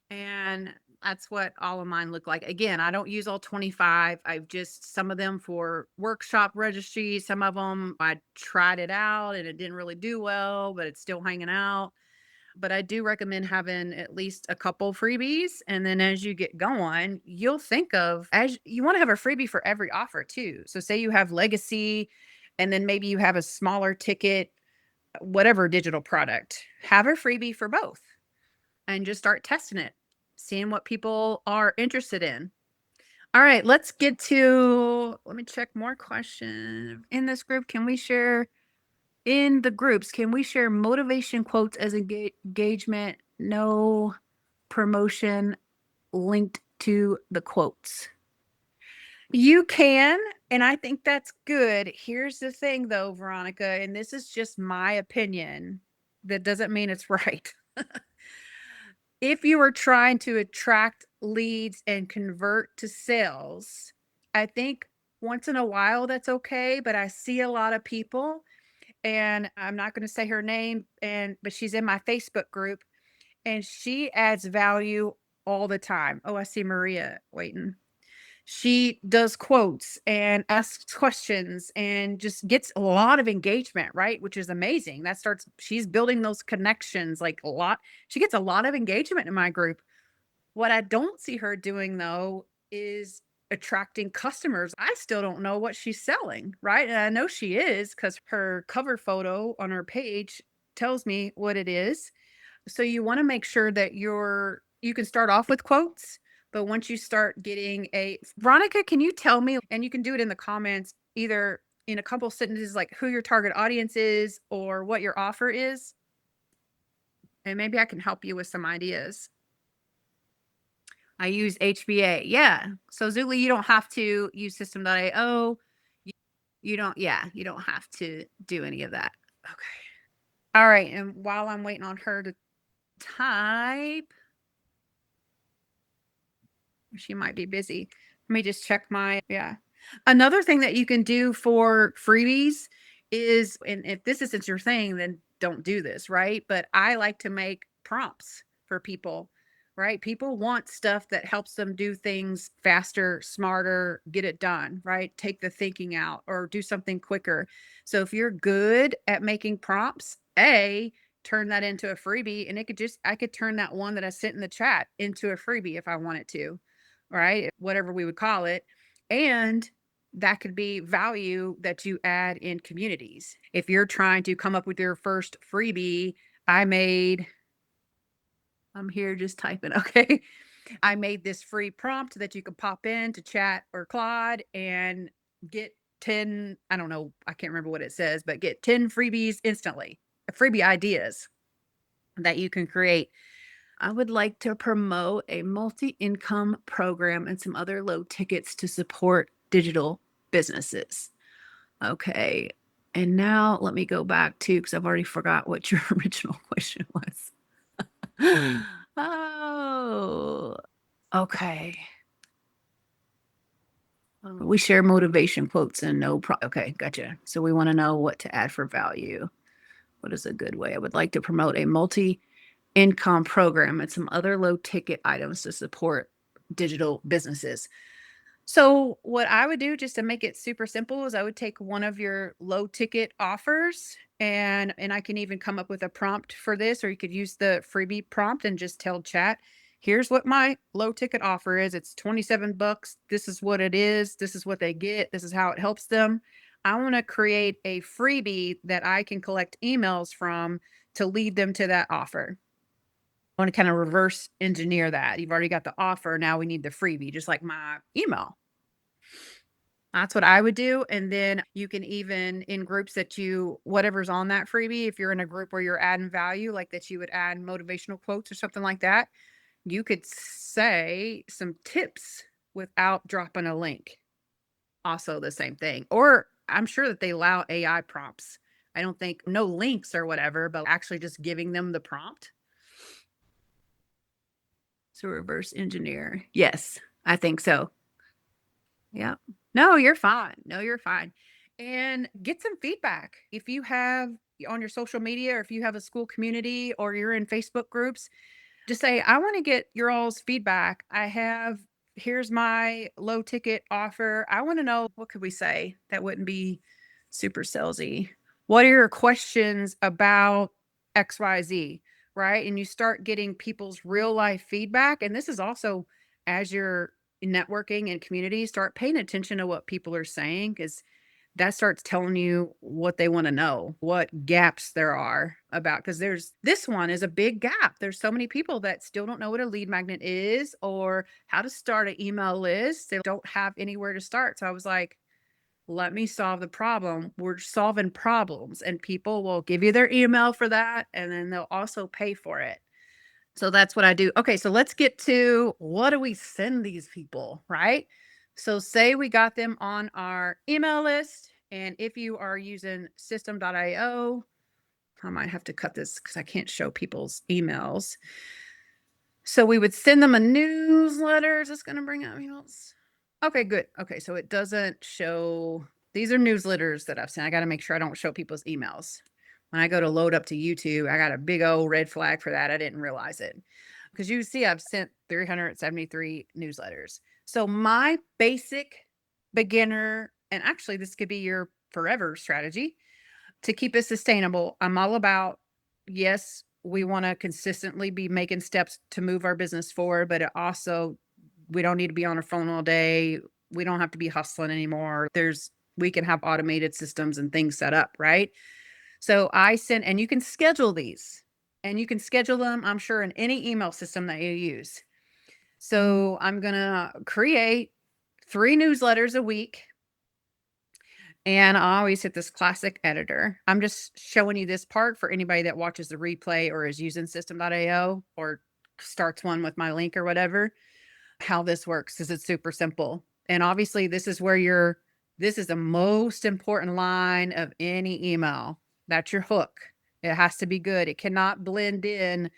And that's what all of mine look like. Again, I don't use all 25. I've just some of them for workshop registry. Some of them I tried it out and it didn't really do well, but it's still hanging out. But I do recommend having at least a couple freebies. And then as you get going, you'll think of, as you want to have a freebie for every offer too. So say you have legacy, and then maybe you have a smaller ticket, whatever digital product, have a freebie for both and just start testing it, seeing what people are interested in. All right, let me check more questions in this group. Can we share in the groups? Can we share motivation quotes as engagement? No promotion linked to the quotes. You can, and I think that's good. Here's the thing though, Veronica, and this is just my opinion. That doesn't mean it's right. If you are trying to attract leads and convert to sales, I think once in a while that's okay, but I see a lot of people, and I'm not going to say her name, but she's in my Facebook group, and she adds value all the time. Oh, I see Maria waiting. She does quotes and asks questions and just gets a lot of engagement, right? Which is amazing. She's building those connections like a lot. She gets a lot of engagement in my group. What I don't see her doing though is attracting customers. I still don't know what she's selling, right? And I know she is because her cover photo on her page tells me what it is. So you want to make sure that you can start off with quotes, but once you start getting Veronica, can you tell me, and you can do it in the comments, either in a couple sentences, like who your target audience is or what your offer is? And maybe I can help you with some ideas. I use HBA. Yeah. So Zuli, you don't have to use system.io. You don't have to do any of that. Okay. All right. And while I'm waiting on her to type, she might be busy. Let me just check another thing that you can do for freebies is, and if this isn't your thing, then don't do this, right? But I like to make prompts for people, right? People want stuff that helps them do things faster, smarter, get it done, right? Take the thinking out or do something quicker. So if you're good at making prompts, turn that into a freebie, and I could turn that one that I sent in the chat into a freebie if I wanted to, right? Whatever we would call it. And that could be value that you add in communities. If you're trying to come up with your first freebie, I'm here just typing, okay? I made this free prompt that you can pop in to chat or Claude and get 10, I don't know, I can't remember what it says, but get 10 freebies instantly, freebie ideas that you can create. I would like to promote a multi-income program and some other low tickets to support digital businesses. Okay. And now let me go back to, because I've already forgot what your original question was. Oh, okay. We share motivation quotes and okay, gotcha. So we want to know what to add for value. What is a good way? I would like to promote a multi-income program and some other low ticket items to support digital businesses. So what I would do, just to make it super simple, is I would take one of your low ticket offers, and I can even come up with a prompt for this, or you could use the freebie prompt and just tell chat, here's what my low ticket offer is. It's $27. This is what it is. This is what they get. This is how it helps them. I want to create a freebie that I can collect emails from to lead them to that offer. I want to kind of reverse engineer that. You've already got the offer. Now we need the freebie, just like my email. That's what I would do. And then you can even, in groups that whatever's on that freebie, if you're in a group where you're adding value, like that you would add motivational quotes or something like that, you could say some tips without dropping a link. Also the same thing. Or I'm sure that they allow AI prompts. I don't think no links or whatever, but actually just giving them the prompt. So reverse engineer. Yes, I think so. Yeah. No, you're fine. No, you're fine. And get some feedback. If you have on your social media, or if you have a school community, or you're in Facebook groups, just say, I want to get your all's feedback. Here's my low ticket offer. I want to know, what could we say that wouldn't be super salesy? What are your questions about XYZ? Right. And you start getting people's real life feedback. And this is also, as you're networking and community, start paying attention to what people are saying, because that starts telling you what they want to know, what gaps there are about, because this one is a big gap. There's so many people that still don't know what a lead magnet is or how to start an email list. They don't have anywhere to start. So I was like, let me solve the problem. We're solving problems, and people will give you their email for that, and then they'll also pay for it. So that's what I do. Okay, so let's get to, what do we send these people, right? So say we got them on our email list, and if you are using System.io, I might have to cut this because I can't show people's emails. So we would send them a newsletter. Is this going to bring up emails? Okay, good. Okay, so it doesn't show, these are newsletters that I've sent. I got to make sure I don't show people's emails. When I go to load up to YouTube, I got a big old red flag for that. I didn't realize it. Because you see, I've sent 373 newsletters. So my basic beginner, and actually this could be your forever strategy to keep it sustainable. I'm all about, yes, we want to consistently be making steps to move our business forward, but it also, we don't need to be on our phone all day. We don't have to be hustling anymore. We can have automated systems and things set up, right? So and you can schedule these, and you can schedule them, I'm sure, in any email system that you use. So I'm going to create 3 newsletters a week. And I always hit this classic editor. I'm just showing you this part for anybody that watches the replay or is using System.io or starts one with my link or whatever, how this works, because it's super simple. And obviously this is the most important line of any email. That's your hook. It has to be good. It cannot blend in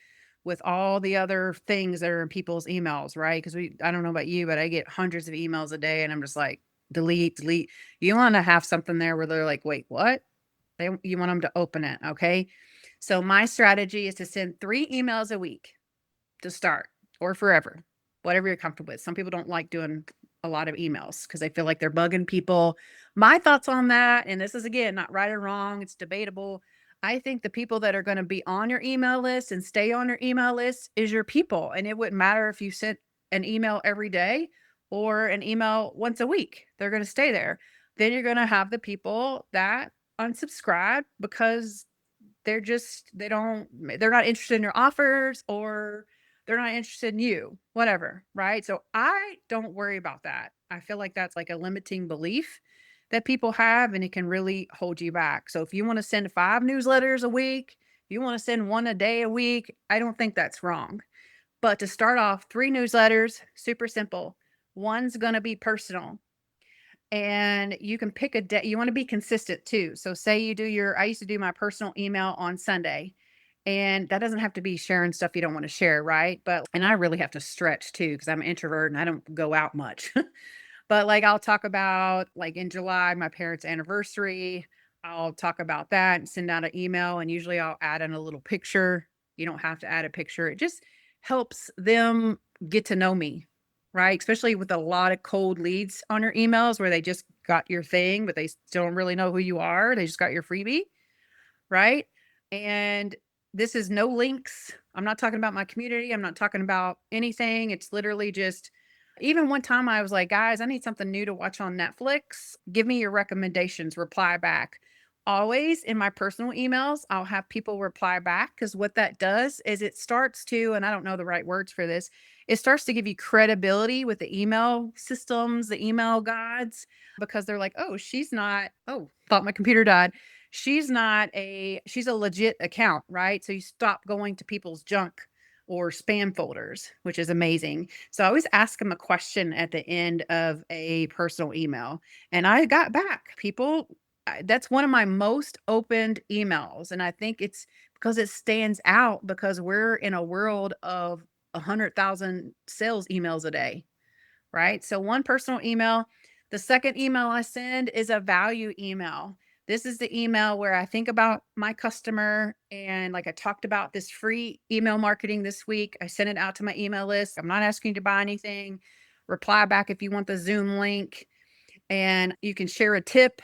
with all the other things that are in people's emails, right? Because I don't know about you, but I get hundreds of emails a day, and I'm just like, delete. You want to have something there where they're like, wait, what? You want them to open it. Okay. So my strategy is to send 3 emails a week to start, or forever, whatever you're comfortable with. Some people don't like doing a lot of emails because they feel like they're bugging people. My thoughts on that, and this is, again, not right or wrong, it's debatable. I think the people that are going to be on your email list and stay on your email list is your people. And it wouldn't matter if you sent an email every day or an email once a week, they're going to stay there. Then you're going to have the people that unsubscribe because they're not interested in your offers, or they're not interested in you, whatever, right? So I don't worry about that. I feel like that's like a limiting belief that people have, and it can really hold you back. So if you want to send 5 newsletters a week, if you want to send 1 a day a week, I don't think that's wrong. But to start off, 3 newsletters, super simple. One's going to be personal. And you can pick a day. You want to be consistent too. So say I used to do my personal email on Sunday, and that doesn't have to be sharing stuff you don't want to share, right? And I really have to stretch too, because I'm an introvert and I don't go out much. But like I'll talk about, like, in July, my parents' anniversary. I'll talk about that and send out an email. And usually I'll add in a little picture. You don't have to add a picture. It just helps them get to know me, right? Especially with a lot of cold leads on your emails where they just got your thing, but they still don't really know who you are. They just got your freebie, right? And this is no links. I'm not talking about my community. I'm not talking about anything. It's literally just, even one time I was like, guys, I need something new to watch on Netflix. Give me your recommendations, reply back. Always in my personal emails, I'll have people reply back, because what that does is it starts to, and I don't know the right words for this, it starts to give you credibility with the email systems, the email gods, because they're like, oh, thought my computer died. She's a legit account, right? So you stop going to people's junk or spam folders, which is amazing. So I always ask them a question at the end of a personal email. And I got back people. That's one of my most opened emails. And I think it's because it stands out, because we're in a world of 100,000 sales emails a day, right? So one personal email. The second email I send is a value email. This is the email where I think about my customer, and like I talked about this free email marketing this week, I send it out to my email list. I'm not asking you to buy anything. Reply back if you want the Zoom link, and you can share a tip,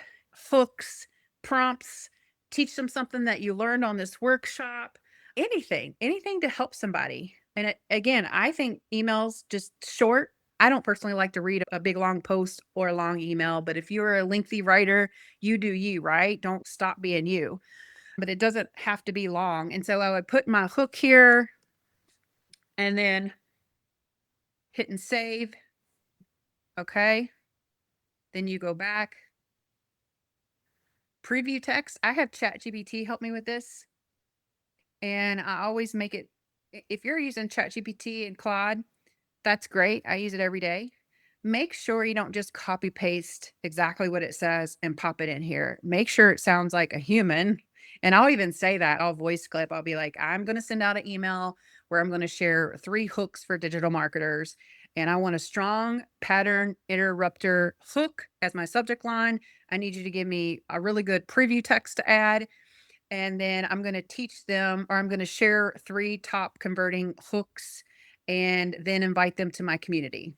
hooks, prompts, teach them something that you learned on this workshop, anything to help somebody. And again, I think emails just short. I don't personally like to read a big long post or a long email, but if you're a lengthy writer, you do you, right? Don't stop being you. But it doesn't have to be long. And so I would put my hook here and then hit and save. Okay. Then you go back. Preview text. I have ChatGPT help me with this. And I always make it, if you're using ChatGPT and Claude, that's great. I use it every day. Make sure you don't just copy paste exactly what it says and pop it in here. Make sure it sounds like a human. And I'll even say that, I'll voice clip. I'll be like, I'm going to send out an email where I'm going to share 3 hooks for digital marketers. And I want a strong pattern interrupter hook as my subject line. I need you to give me a really good preview text to add. And then I'm going to teach them, or I'm going to share 3 top converting hooks, and then invite them to my community.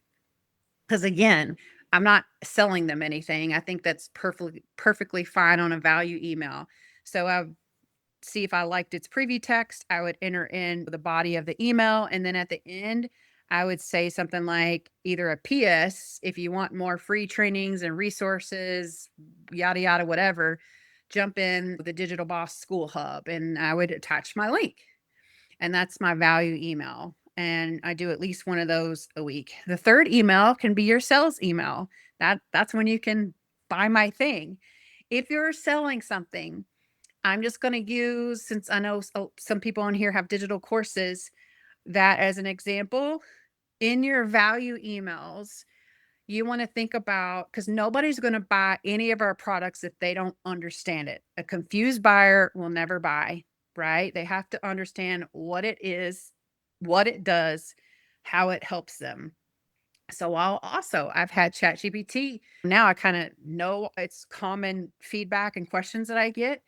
Because again, I'm not selling them anything. I think that's perfectly fine on a value email. So I see if I liked its preview text, I would enter in the body of the email. And then at the end, I would say something like either a PS, if you want more free trainings and resources, yada, yada, whatever, jump in the Digital Boss School Hub, and I would attach my link. And that's my value email. And I do at least one of those a week. The third email can be your sales email. That's when you can buy my thing. If you're selling something, I'm just going to use, since I know some people on here have digital courses, that as an example. In your value emails, you want to think about, because nobody's going to buy any of our products if they don't understand it. A confused buyer will never buy, right? They have to understand what it is, what it does, how it helps them. So I've had ChatGPT. Now I kind of know it's common feedback and questions that I get.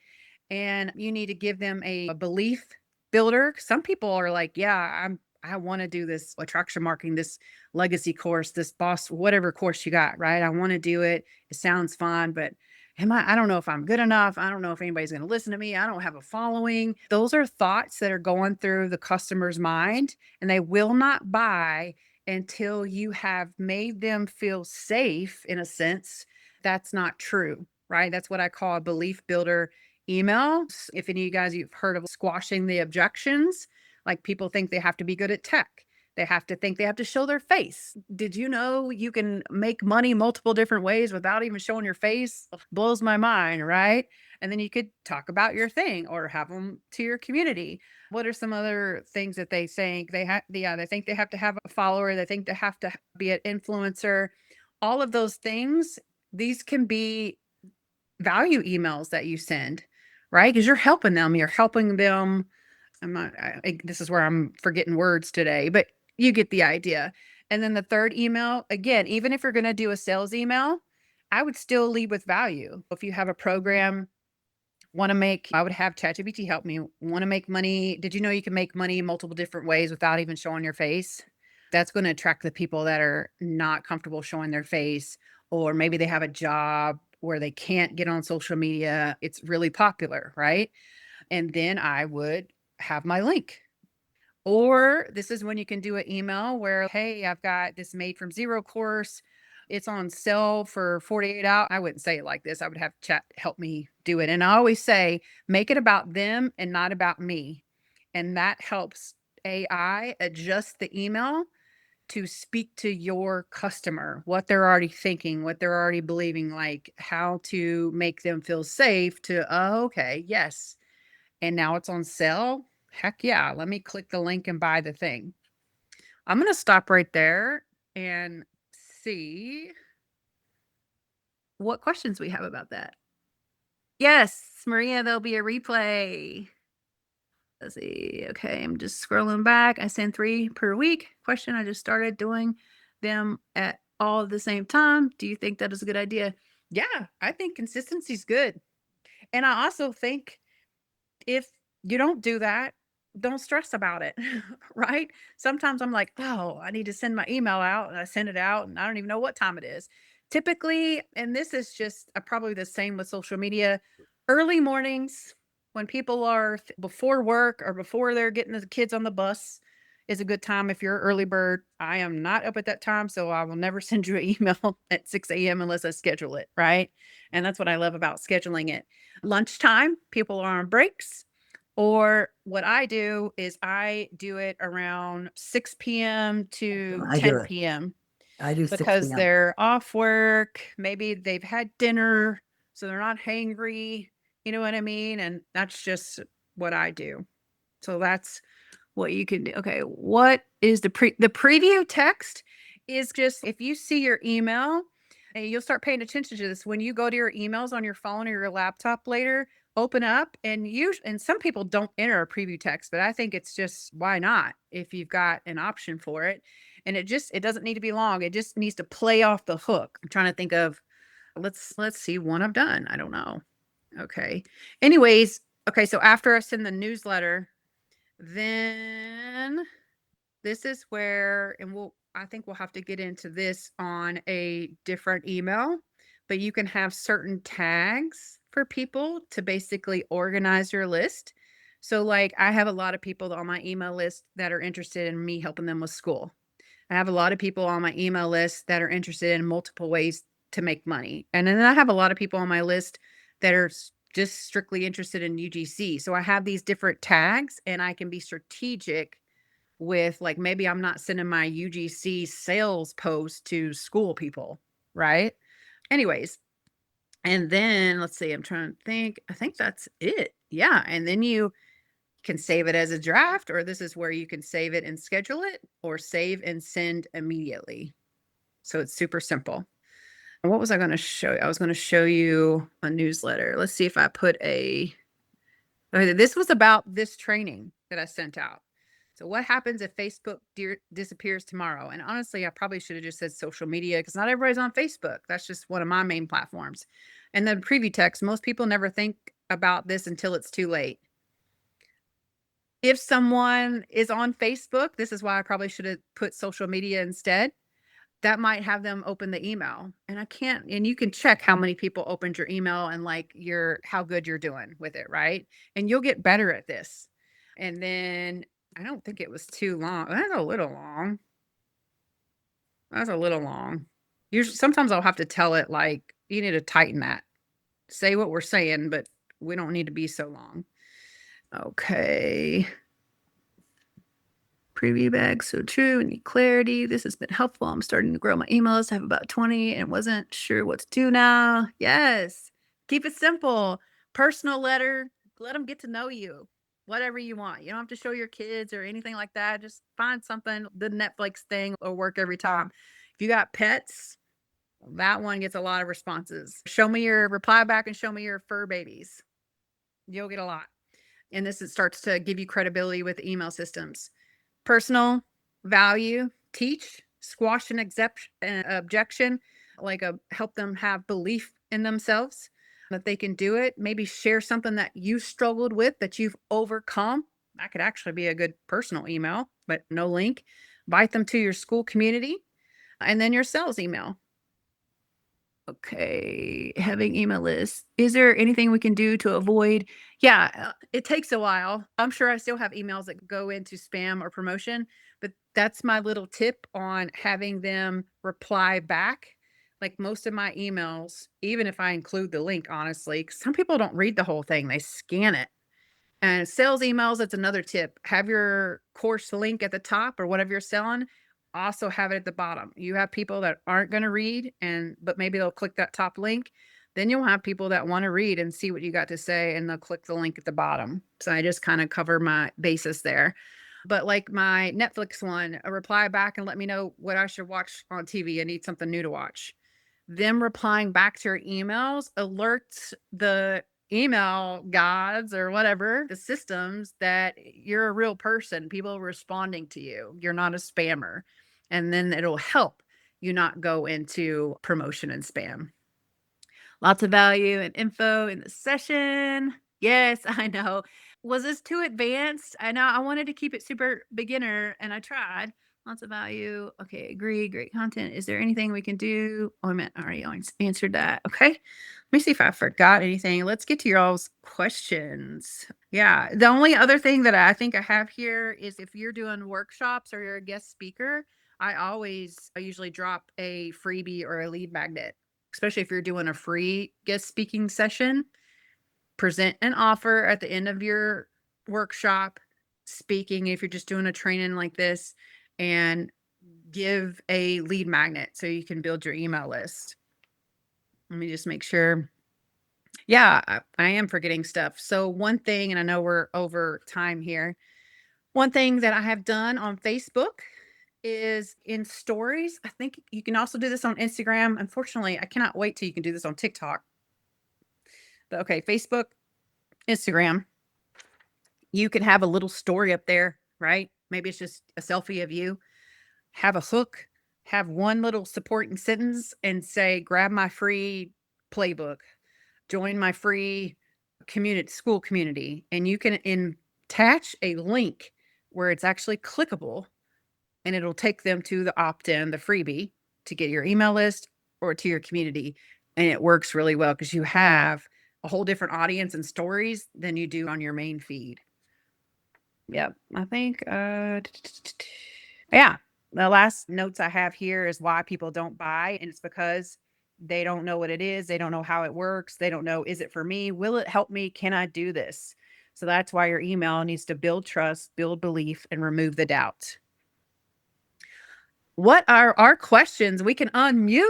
And you need to give them a belief builder. Some people are like, yeah, I want to do this attraction marketing, this legacy course, this boss, whatever course you got, right? I want to do it. It sounds fun, but I don't know if I'm good enough. I don't know if anybody's going to listen to me. I don't have a following. Those are thoughts that are going through the customer's mind, and they will not buy until you have made them feel safe in a sense. That's not true, right? That's what I call a belief builder email. If any of you guys, you've heard of squashing the objections, like people think they have to be good at tech. They have to think they have to show their face. Did you know you can make money multiple different ways without even showing your face? Blows my mind, right? And then you could talk about your thing or have them to your community. What are some other things that they think they have? Yeah, they think they have to have a follower. They think they have to be an influencer. All of those things, these can be value emails that you send, right? Because you're helping them. You're helping them. This is where I'm forgetting words today, but you get the idea. And then the third email, again, even if you're going to do a sales email, I would still lead with value. If you have a program, I would have ChatGPT help me, want to make money. Did you know you can make money multiple different ways without even showing your face? That's going to attract the people that are not comfortable showing their face, or maybe they have a job where they can't get on social media. It's really popular, right? And then I would have my link. Or this is when you can do an email where, hey, I've got this made from zero course. It's on sale for 48 hours. I wouldn't say it like this. I would have chat help me do it. And I always say, make it about them and not about me. And that helps AI adjust the email to speak to your customer, what they're already thinking, what they're already believing, like how to make them feel safe to, oh, okay, yes. And now it's on sale. Heck yeah. Let me click the link and buy the thing. I'm going to stop right there and see what questions we have about that. Yes, Maria, there'll be a replay. Let's see. Okay, I'm just scrolling back. I send 3 per week. Question, I just started doing them at all at the same time. Do you think that is a good idea? Yeah, I think consistency is good. And I also think if you don't do that, don't stress about it, right? Sometimes I'm like, oh, I need to send my email out, and I send it out and I don't even know what time it is. Typically, and this is just probably the same with social media, early mornings when people are before work or before they're getting the kids on the bus is a good time if you're an early bird. I am not up at that time, so I will never send you an email at 6 a.m. unless I schedule it, right? And that's what I love about scheduling it. Lunchtime, people are on breaks. Or what I do is I do it around 6 p.m. to I do 10 it. p.m. I do 6 because p.m. they're off work. Maybe they've had dinner, so they're not hangry. You know what I mean? And that's just what I do. So that's what you can do. Okay, what is the preview text is just if you see your email, and you'll start paying attention to this when you go to your emails on your phone or your laptop later, open up and some people don't enter a preview text, but I think it's just why not if you've got an option for it. And it doesn't need to be long. It just needs to play off the hook. I'm trying to think of let's see one I've done. I don't know. Okay. Anyways, okay, so after I send the newsletter, then this is where, and I think we'll have to get into this on a different email, but you can have certain tags for people to basically organize your list. So like I have a lot of people on my email list that are interested in me helping them with school. I have a lot of people on my email list that are interested in multiple ways to make money. And then I have a lot of people on my list that are just strictly interested in UGC. So I have these different tags and I can be strategic with like maybe I'm not sending my UGC sales post to school people, right? Anyways, and then let's see, I'm trying to think. I think that's it. Yeah. And then you can save it as a draft, or this is where you can save it and schedule it, or save and send immediately. So it's super simple. And what was I going to show you? I was going to show you a newsletter. Let's see if I put okay, this was about this training that I sent out. So what happens if Facebook disappears tomorrow? And honestly, I probably should have just said social media because not everybody's on Facebook. That's just one of my main platforms. And then preview text, most people never think about this until it's too late. If someone is on Facebook, this is why I probably should have put social media instead. that might have them open the email. And I can't, and you can check how many people opened your email and like how good you're doing with it, right? And you'll get better at this. And then I don't think it was too long. That's a little long. That's a little long. Usually, sometimes I'll have to tell it like, you need to tighten that. Say what we're saying, but we don't need to be so long. Okay. Preview bag, so true. Need clarity. This has been helpful. I'm starting to grow my emails. I have about 20 and wasn't sure what to do now. Yes. Keep it simple. Personal letter. Let them get to know you. Whatever you want. You don't have to show your kids or anything like that. Just find something. The Netflix thing will work every time. If you got pets, that one gets a lot of responses. Show me your reply back and show me your fur babies. You'll get a lot. And this starts to give you credibility with email systems. Personal value, teach, squash an objection, like help them have belief in themselves that they can do it. Maybe share something that you struggled with that you've overcome. That could actually be a good personal email, but no link. Invite them to your school community and then your sales email. Okay, having email lists. Is there anything we can do to avoid? Yeah, it takes a while. I'm sure I still have emails that go into spam or promotion, but that's my little tip on having them reply back. Like most of my emails, even if I include the link, honestly, 'cause some people don't read the whole thing, they scan it. And sales emails, that's another tip. Have your course link at the top or whatever you're selling. Also have it at the bottom. You have people that aren't going to read but maybe they'll click that top link. Then you'll have people that want to read and see what you got to say and they'll click the link at the bottom. So I just kind of cover my basis there. But like my Netflix one, a reply back and let me know what I should watch on TV. I need something new to watch. Them replying back to your emails alerts the email gods or whatever, the systems, that you're a real person, people responding to you. You're not a spammer. And then it'll help you not go into promotion and spam. Lots of value and info in the session. Yes, I know. Was this too advanced? I know I wanted to keep it super beginner and I tried. Lots of value. Okay, agree. Great content. Is there anything we can do? Oh, I meant I already answered that. Okay. Let me see if I forgot anything. Let's get to y'all's questions. Yeah. The only other thing that I think I have here is if you're doing workshops or you're a guest speaker, I usually drop a freebie or a lead magnet, especially if you're doing a free guest speaking session. Present an offer at the end of your workshop, speaking, if you're just doing a training like this, and give a lead magnet so you can build your email list. Let me just make sure. Yeah, I am forgetting stuff. So one thing, and I know we're over time here. One thing that I have done on Facebook is in stories. I think you can also do this on Instagram. Unfortunately, I cannot wait till you can do this on TikTok. But okay, Facebook, Instagram, you can have a little story up there, right? Maybe it's just a selfie of you. Have a hook, have one little supporting sentence and say, grab my free playbook, join my free school community. And you can attach a link where it's actually clickable and it'll take them to the opt-in, the freebie, to get your email list or to your community. And it works really well because you have a whole different audience and stories than you do on your main feed. Yep. I think, yeah. The last notes I have here is why people don't buy. And it's because they don't know what it is. They don't know how it works. They don't know, is it for me? Will it help me? Can I do this? So that's why your email needs to build trust, build belief, and remove the doubt. What are our questions? We can unmute.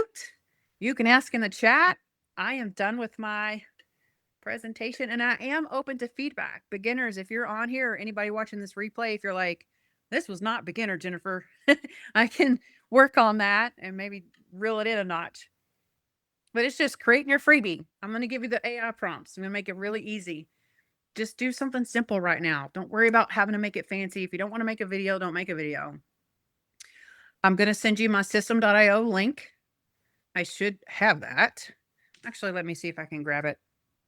You can ask in the chat. I am done with my presentation and I am open to feedback. Beginners, if you're on here or anybody watching this replay, if you're like, this was not beginner, Jennifer, I can work on that and maybe reel it in a notch. But it's just creating your freebie. I'm going to give you the AI prompts. I'm going to make it really easy. Just do something simple right now. Don't worry about having to make it fancy. If you don't want to make a video, don't make a video. I'm going to send you my system.io link. I should have that. Actually, let me see if I can grab it.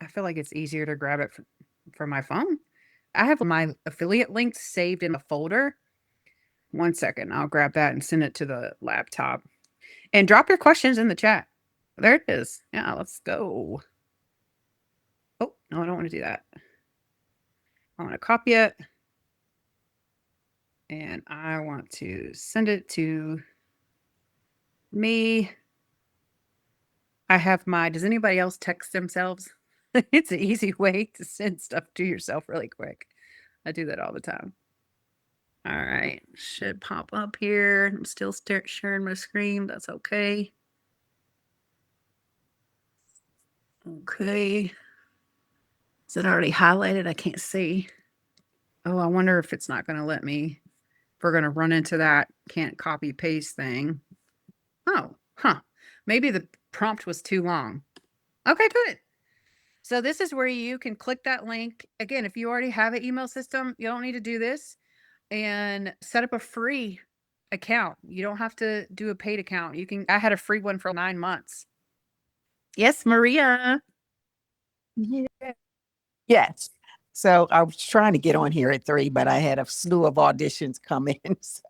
I feel like it's easier to grab it from my phone. I have my affiliate links saved in a folder. 1 second. I'll grab that and send it to the laptop. And drop your questions in the chat. There it is. Yeah, let's go. Oh, no, I don't want to do that. I want to copy it. And I want to send it to me. I have does anybody else text themselves? It's an easy way to send stuff to yourself really quick. I do that all the time. All right, should pop up here. I'm still sharing my screen. That's okay. Okay. Is it already highlighted? I can't see. Oh, I wonder if it's not going to let me. If we're going to run into that can't copy paste thing. Oh, maybe the prompt was too long. Okay, good. So this is where you can click that link. Again, if you already have an email system, you don't need to do this, and set up a free account. You don't have to do a paid account. I had a free one for 9 months. Yes, Maria. Yeah. Yes. So I was trying to get on here at 3, but I had a slew of auditions come in. So,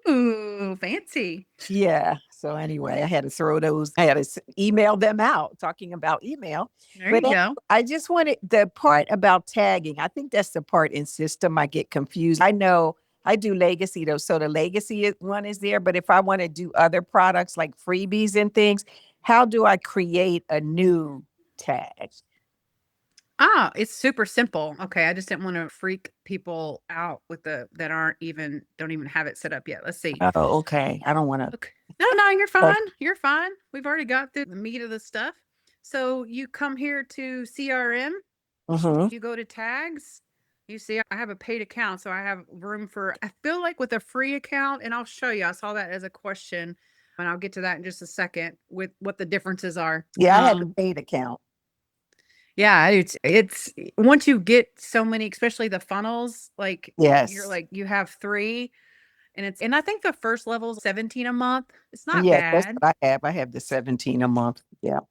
Ooh, fancy. yeah. So anyway, I had to throw those. I had to email them out. Talking about email, There but you go. I just wanted the part about tagging. I think that's the part in system I get confused. I know I do legacy though, so the legacy one is there. But if I want to do other products like freebies and things, how do I create a new tag? It's super simple. Okay, I just didn't want to freak people out with don't even have it set up yet. Let's see. Oh, okay. I don't want to. Okay. No, you're fine. You're fine. We've already got through the meat of the stuff. So you come here to CRM, Mm-hmm. you go to tags, you see I have a paid account, so I have room I feel like with a free account, and I'll show you. I saw that as a question, and I'll get to that in just a second with what the differences are. Yeah, I had the paid account. Yeah, it's once you get so many, especially the funnels, like Yes. you're like you have 3, and I think the first level is 17 a month. It's not Yeah, that's bad. what I have. I have the 17 a month. Yeah.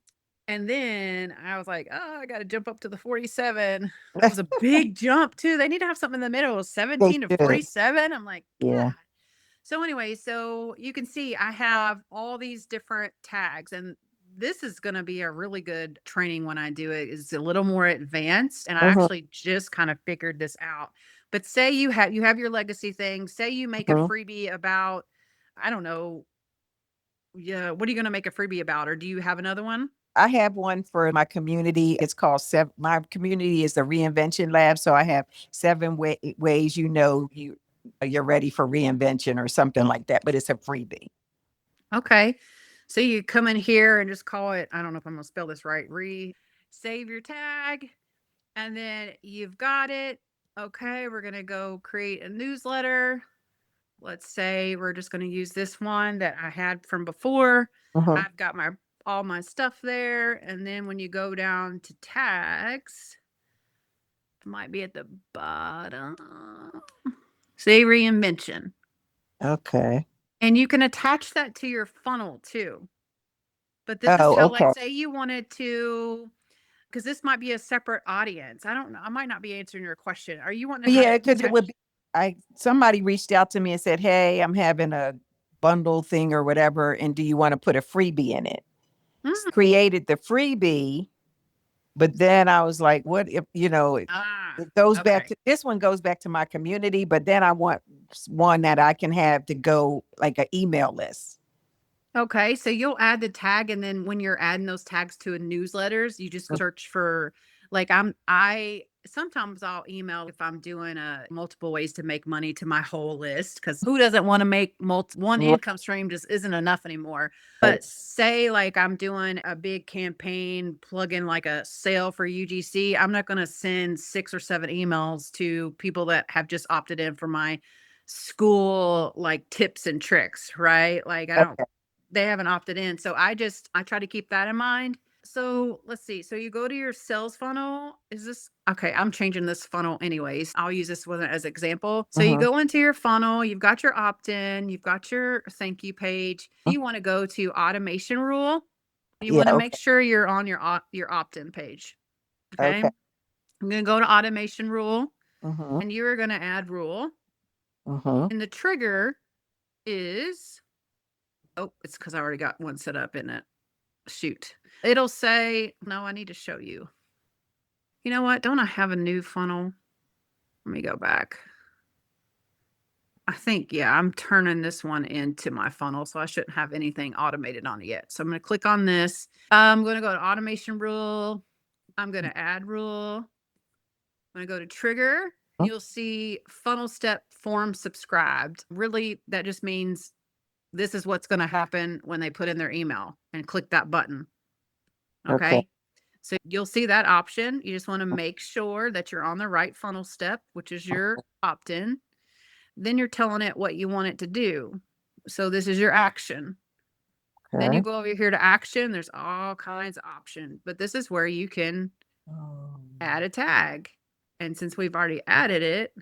And then I was like, oh, I got to jump up to the 47. It was a big jump too. They need to have something in the middle. 17 to should. 47. I'm like, Yeah. God. So anyway, so you can see I have all these different tags, and this is going to be a really good training when I do it. It's a little more advanced, and I Mhm. actually just kind of figured this out. But say you have your legacy thing. Say you make a Mhm. freebie about, I don't know. Yeah, what are you going to make a freebie about, or do you have another one? I have one for my community. It's called my community is the Reinvention Lab. So I have 7 ways you're ready for reinvention or something like that. But it's a freebie. Okay. So you come in here and just call it, I don't know if I'm going to spell this right, save your tag, and then you've got it. Okay, we're going to go create a newsletter. Let's say we're just going to use this one that I had from before. Mhm. I've got all my stuff there. And then when you go down to tags, it might be at the bottom. Say reinvention. Okay. And you can attach that to your funnel too. But this is Oh, how, okay. like, say you wanted to, because this might be a separate audience. I don't know. I might not be answering your question. Are you wanting to Yeah, have because it would be somebody reached out to me and said, hey, I'm having a bundle thing or whatever, and do you want to put a freebie in it? Mm. Created the freebie, but then I was like, what if, it goes back okay. to this one goes back to my community, but then I want one that I can have to go like an email list. Okay, so you'll add the tag, and then when you're adding those tags to a newsletters, you just search for, like, sometimes I'll email if I'm doing multiple ways to make money to my whole list, because who doesn't want to make one Right. income stream just isn't enough anymore. But say like I'm doing a big campaign, plug in like a sale for UGC, I'm not going to send 6 or 7 emails to people that have just opted in for my school like tips and tricks, right? Like they haven't opted in. So I try to keep that in mind. So let's see. So you go to your sales funnel. Okay? I'm changing this funnel anyways. I'll use this one as example. So you Mhm. go into your funnel, you've got your opt-in, you've got your thank you page. You want to go to automation rule. You want to Yeah, make sure you're on your opt-in page. Okay? okay. I'm going to go to automation rule, Mhm. and you're going to add rule. Mhm. And the trigger is Oh, it's because I already got one set up in it. Shoot. It'll say, no, I need to show you. You know what? Don't I have a new funnel? Let me go back. I think, yeah, I'm turning this one into my funnel, so I shouldn't have anything automated on it yet. So I'm going to click on this. I'm going to go to automation rule. I'm going to add rule. I'm going to go to trigger. You'll see funnel step form subscribed. Really, that just means this is what's going to happen when they put in their email and click that button. Okay. Okay. So you'll see that option. You just want to make sure that you're on the right funnel step, which is your opt-in. Then you're telling it what you want it to do. So this is your action. Then you Okay. go over here to action. There's all kinds of options, but this is where you can add a tag. And since we've already added it,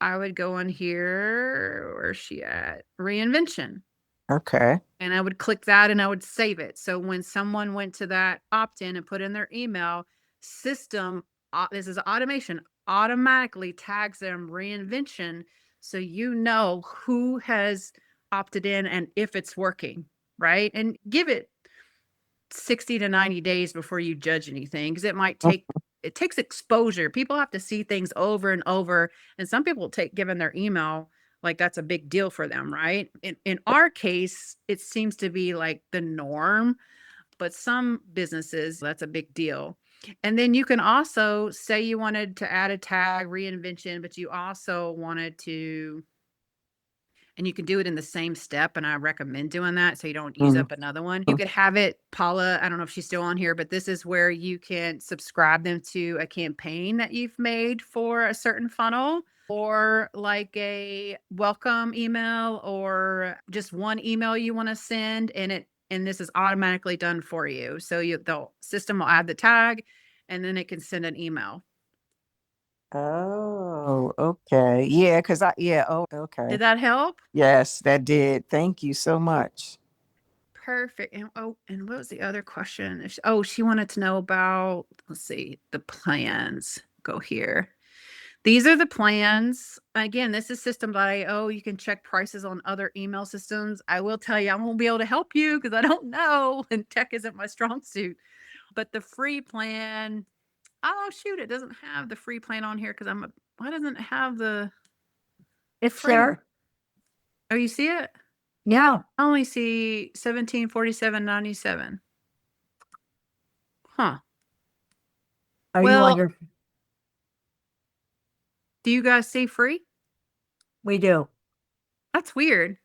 I would go in here. Where's she at? Reinvention. Okay. And I would click that and I would save it. So when someone went to that opt-in and put in their email, system, this is automation, automatically tags them reinvention. So you know who has opted in and if it's working, right? And give it 60 to 90 days before you judge anything because it takes exposure. People have to see things over and over. And some people take given their email like that's a big deal for them, right? In our case, it seems to be like the norm, but some businesses, that's a big deal. And then you can also say you wanted to add a tag reinvention, but you also wanted to, and you can do it in the same step. And I recommend doing that so you don't use Mhm. up another one. You could have it, Paula, I don't know if she's still on here, but this is where you can subscribe them to a campaign that you've made for a certain funnel or like a welcome email or just one email you want to send and this is automatically done for you. So the system will add the tag and then it can send an email. Oh, okay. Yeah, oh, okay. Did that help? Yes, that did. Thank you so much. Perfect. And and what was the other question? She wanted to know about, let's see, the plans. Go here. These are the plans. Again, this is system.io. You can check prices on other email systems. I will tell you, I won't be able to help you because I don't know and tech isn't my strong suit. But the free plan, oh shoot, it doesn't have the free plan on here because why doesn't it have the It's free? there. Oh, you see it? Yeah. I only see 1747.97. Huh. Are you on Well, your, do you guys see free? we do. That's weird.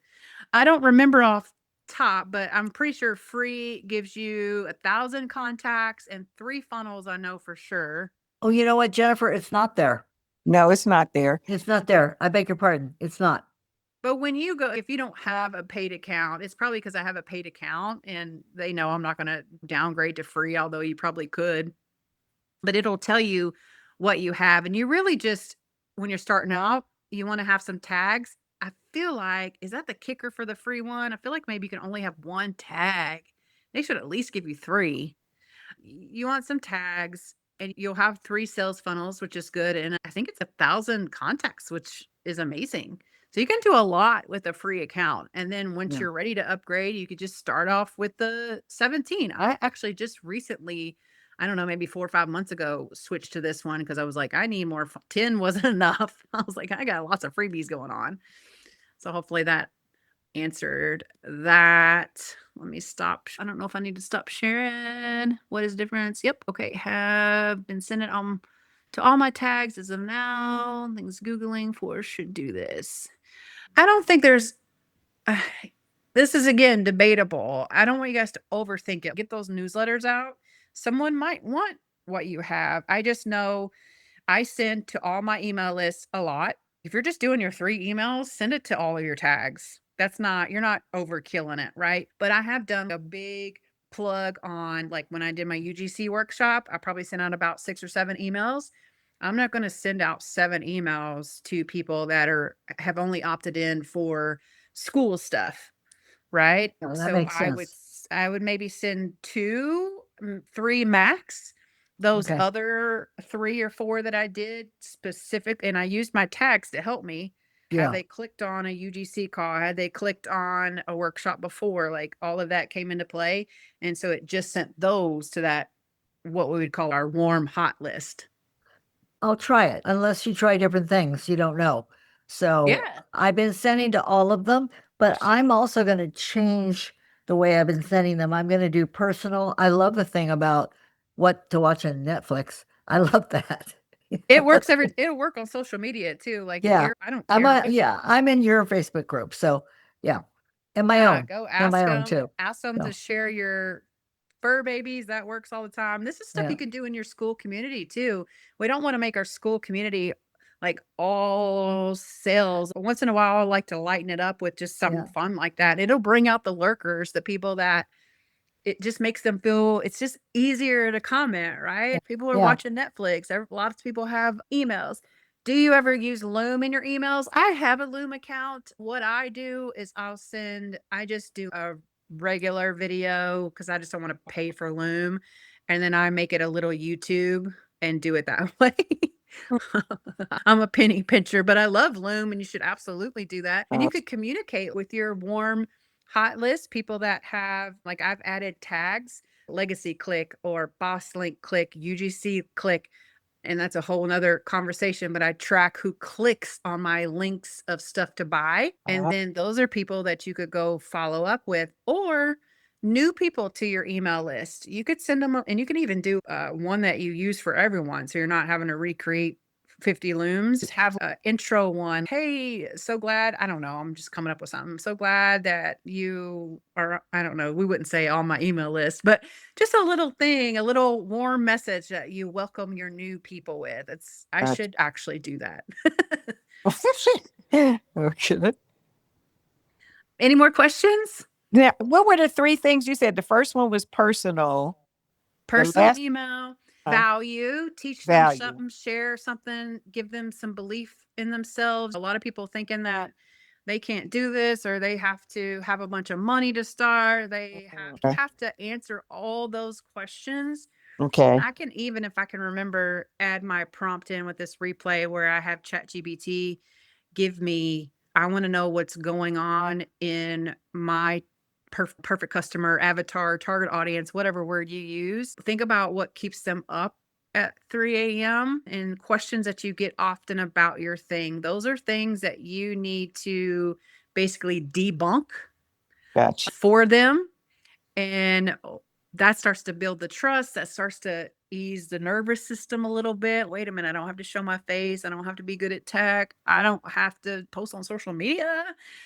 I don't remember off top, but I'm pretty sure free gives you 1,000 contacts and 3 funnels. I know for sure. Oh, you know what, Jennifer? It's not there. No, it's not there. It's not there. I beg your pardon. It's not. But when you go, if you don't have a paid account, it's probably because I have a paid account and they know I'm not going to downgrade to free, although you probably could. But it'll tell you what you have. And you really just, when you're starting out, you want to have some tags. I feel like, is that the kicker for the free one? I feel like maybe you can only have one tag. They should at least give you 3. You want some tags and you'll have 3 sales funnels, which is good. And I think it's 1,000 contacts, which is amazing. So you can do a lot with a free account. And then once Yeah. you're ready to upgrade, you could just start off with the 17. I actually just recently, I don't know, maybe 4 or 5 months ago, switched to this one because I was like, I need more. 10 wasn't enough. I was like, I got lots of freebies going on. So hopefully that answered that. Let me stop. I don't know if I need to stop sharing. What is the difference? Yep. Okay. Have been sending to all my tags as of now. Things Googling for should do this. I don't think there's, this is again debatable. I don't want you guys to overthink it. Get those newsletters out. Someone might want what you have. I just know I send to all my email lists a lot. If you're just doing your 3 emails, send it to all of your tags. You're not overkilling it, right? But I have done a big plug on, like when I did my UGC workshop, I probably sent out about 6 or 7 emails. I'm not going to send out 7 emails to people that have only opted in for school stuff, right? Oh, that So makes I would maybe send 2, 3 max. Those Okay. other 3 or 4 that I did specific, and I used my tags to help me. Yeah. Had they clicked on a UGC call, had they clicked on a workshop before, like all of that came into play. And so it just sent those to that, what we would call our warm hot list. I'll try it. Unless you try different things, you don't know. So Yeah. I've been sending to all of them, but I'm also going to change the way I've been sending them. I'm going to do personal. I love the thing about what to watch on Netflix. I love that. It works it'll work on social media too. Like Yeah. I don't I'm care. I'm in your Facebook group. So yeah. And my Yeah, own. go And ask my own them. too. Ask them So, to share your fur babies. That works all the time. This is stuff Yeah. you can do in your school community too. We don't want to make our school community like all sales. Once in a while, I like to lighten it up with just something Yeah. fun like that. It'll bring out the lurkers, the people that it just makes them feel it's just easier to comment, right? People are Yeah. watching Netflix. A lot of people have emails. Do you ever use Loom in your emails? I have a Loom account. What I do is I just do a regular video because I just don't want to pay for Loom. And then I make it a little YouTube and do it that way. I'm a penny pincher, but I love Loom and you should absolutely do that. And you could communicate with your warm hot list, people that have, like I've added tags, Legacy Click or Boss Link Click, UGC Click, and that's a whole nother conversation, but I track who clicks on my links of stuff to buy. And then those are people that you could go follow up with or new people to your email list. You could send them, and you can even do one that you use for everyone. So you're not having to recreate 50 looms. Just have an intro one. Hey, so glad. I don't know. I'm just coming up with something. So glad that you are, I don't know. We wouldn't say on my email list, but just a little thing, a little warm message that you welcome your new people with. I Gotcha. should actually do that. Okay. Any more questions? Now, what were the three things you said? The first one was personal. Personal last- email, Uh, value, teach them value. something, share something, give them some belief in themselves. A lot of people thinking that they can't do this or they have to have a bunch of money to start. They Okay. have to answer all those questions. Okay. I can even, if I can remember, add my prompt in with this replay where I have ChatGPT give me, I want to know what's going on in my perfect customer avatar, target audience, whatever word you use. Think about what keeps them up at 3 a.m. and questions that you get often about your thing. Those are things that you need to basically debunk Gotcha. for them. And that starts to build the trust. That starts to ease the nervous system a little bit. Wait a minute, I don't have to show my face. I don't have to be good at tech. I don't have to post on social media,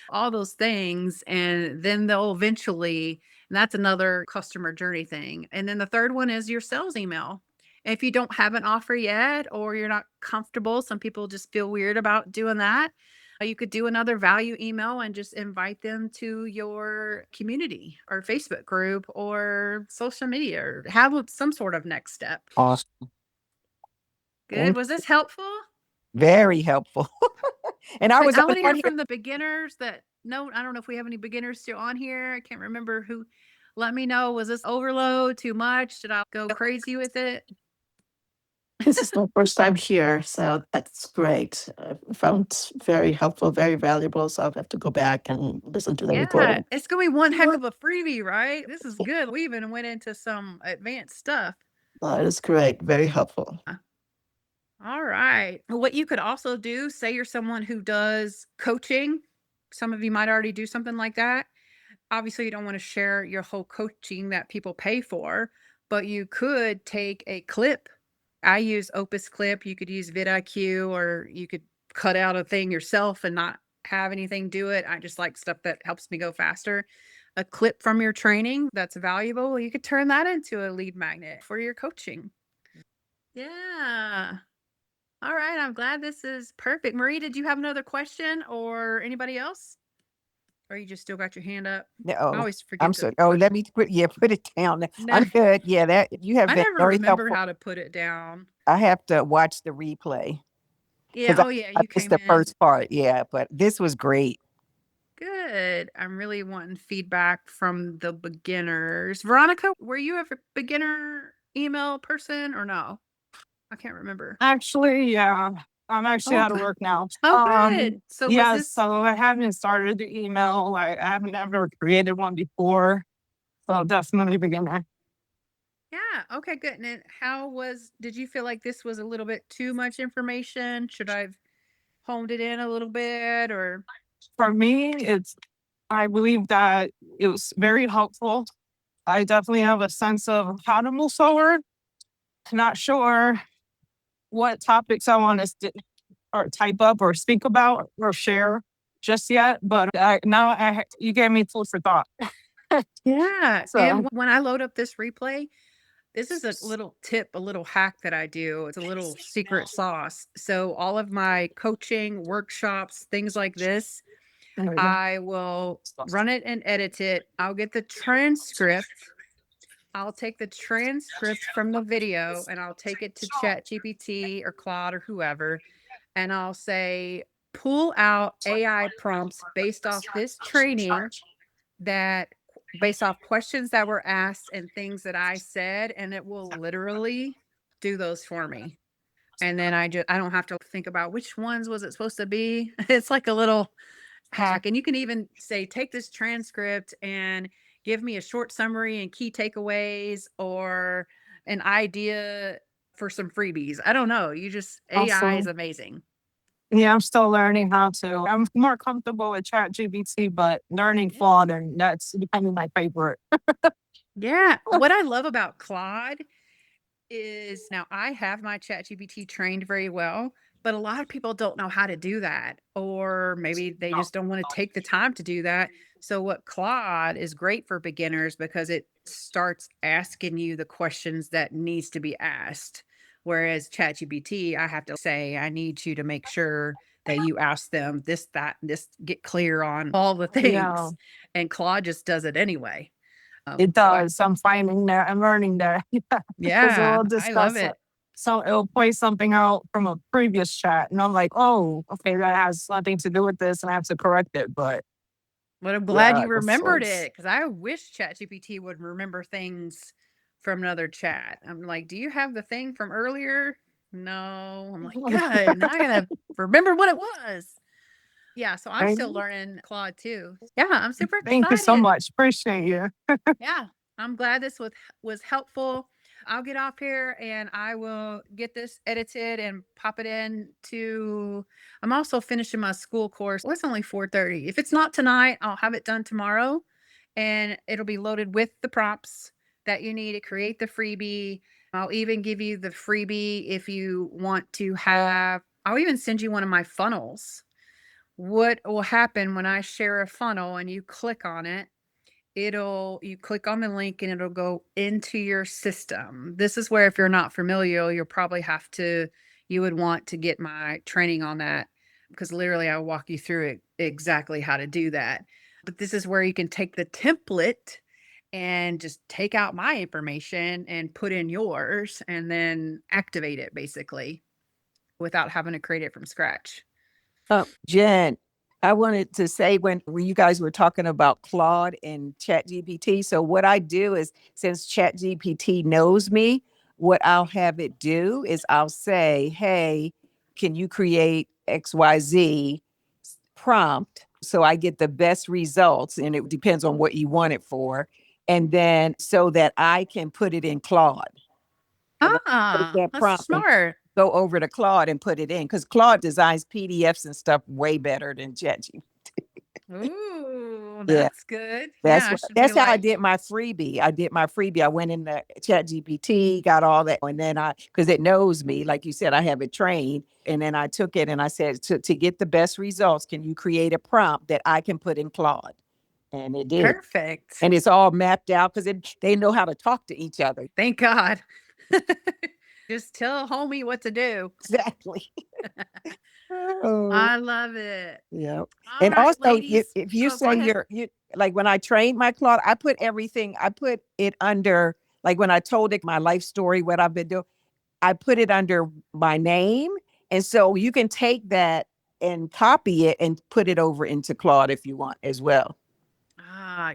all those things. And then they'll eventually, and that's another customer journey thing. And then the third one is your sales email. If you don't have an offer yet, or you're not comfortable, some people just feel weird about doing that. You could do another value email and just invite them to your community or Facebook group or social media or have some sort of next step. Awesome. Good. Thank Was this helpful? Very helpful. And I Like, was I on want to hear here. from the beginners that no, I don't know if we have any beginners still on here. I can't remember who. Let me know. Was this overload? Too much? Did I go crazy with it? This is my first time here, so that's great. I found very helpful, very valuable. So I'll have to go back and listen to the Yeah, recording. it's gonna be one heck of a freebie, right? This is good. We even went into some advanced stuff. It is great, very helpful. All right. What you could also do, say you're someone who does coaching. Some of you might already do something like that. Obviously, you don't want to share your whole coaching that people pay for, but you could take a clip. I use Opus Clip. You could use vidIQ, or you could cut out a thing yourself and not have anything do it. I just like stuff that helps me go faster. A clip from your training that's valuable, you could turn that into a lead magnet for your coaching. Yeah. All right. I'm glad this is perfect. Marie, did you have another question or anybody else? Or you just still got your hand up? I No, always forget I'm to sorry. Oh, let me put it down. No. I'm good. Yeah, that you have I been never very remember helpful. how to put it down. I have to watch the replay Yeah. 'cause Oh, yeah. I You missed came the in. first part. Yeah, but this was great. Good. I'm really wanting feedback from the beginners. Veronica, were you a beginner email person or no? I can't remember. Actually, yeah, I'm actually Oh, out of good. work now. Oh, good. So was Yeah, this so I haven't started the email. I haven't ever created one before. So definitely beginner. Yeah, okay, good. And then did you feel like this was a little bit too much information? Should I've honed it in a little bit or For me, I believe that it was very helpful. I definitely have a sense of how to move forward. Not sure what topics I want to or type up or speak about or share just yet, but you gave me food for thought. Yeah. So And when I load up this replay, this is a little tip, a little hack that I do. It's a little secret sauce. So all of my coaching, workshops, things like this, there we go. I will run it and edit it. I'll get the transcript. I'll take the transcript from the video and I'll take it to ChatGPT or Claude or whoever, and I'll say, pull out AI prompts based off this training that based off questions that were asked and things that I said, and it will literally do those for me. And then I don't have to think about which ones was it supposed to be. It's like a little hack. And you can even say, take this transcript and give me a short summary and key takeaways or an idea for some freebies. I don't know. AI is Awesome. amazing. Yeah, I'm still learning how to. I'm more comfortable with ChatGPT, but learning Claude, and that's becoming my favorite. Yeah. What I love about Claude is now I have my ChatGPT trained very well, but a lot of people don't know how to do that, or maybe they just don't want to take the time to do that. So, what Claude is great for beginners because it starts asking you the questions that needs to be asked. Whereas ChatGPT, I have to say, I need you to make sure that you ask them this, that, and this, get clear on all the Yeah, things. And Claude just does it anyway. it So I, does. I'm finding that I'm learning that because yeah, we'll I love discuss it. it. So it'll point something out from a previous chat, and I'm like, oh, okay, that has nothing to do with this, and I have to correct it. But But I'm glad yeah, you the remembered source. it because I wish ChatGPT would remember things from another chat. I'm like, "Do you have the thing from earlier?" No. I'm like, "Good. Now I gotta remember what it was." Yeah, so I'm still Thank learning Claude too. Yeah, I'm super thank you so excited. much. Appreciate you. Yeah, I'm glad this was helpful. I'll get off here and I will get this edited and pop it in to I'm also finishing my school course. Well, it's only 4:30. If it's not tonight, I'll have it done tomorrow and it'll be loaded with the prompts that you need to create the freebie. I'll even give you the freebie if you want to have I'll even send you one of my funnels. What will happen when I share a funnel and you click on it, you click on the link and it'll go into your system. This is where if you're not familiar, you would want to get my training on that because literally I'll walk you through it exactly how to do that. But this is where you can take the template and just take out my information and put in yours and then activate it basically without having to create it from scratch. Jen, I wanted to say when you guys were talking about Claude and ChatGPT. So what I do is since ChatGPT knows me, what I'll have it do is I'll say, hey, can you create XYZ prompt so I get the best results? And it depends on what you want it for. And then so that I can put it in Claude. And then take Ah, that that's prompt and smart. go over to Claude and put it in because Claude designs PDFs and stuff way better than ChatGPT. Ooh, Yeah, that's good. Yeah, I should be that's how I like, did my freebie. I went in the ChatGPT, got all that, and then because it knows me, like you said, I have it trained, and then I took it and I said to get the best results, can you create a prompt that I can put in Claude? And it did, perfect. and it's all mapped out because they know how to talk to each other. Thank God. Just tell homie what to do. Exactly. Oh. I love it. Yeah. All And right, also, ladies. if you Oh, go say ahead. you like when I trained my Claude, I put it under, like when I told it my life story, what I've been doing, I put it under my name. And so you can take that and copy it and put it over into Claude if you want as well.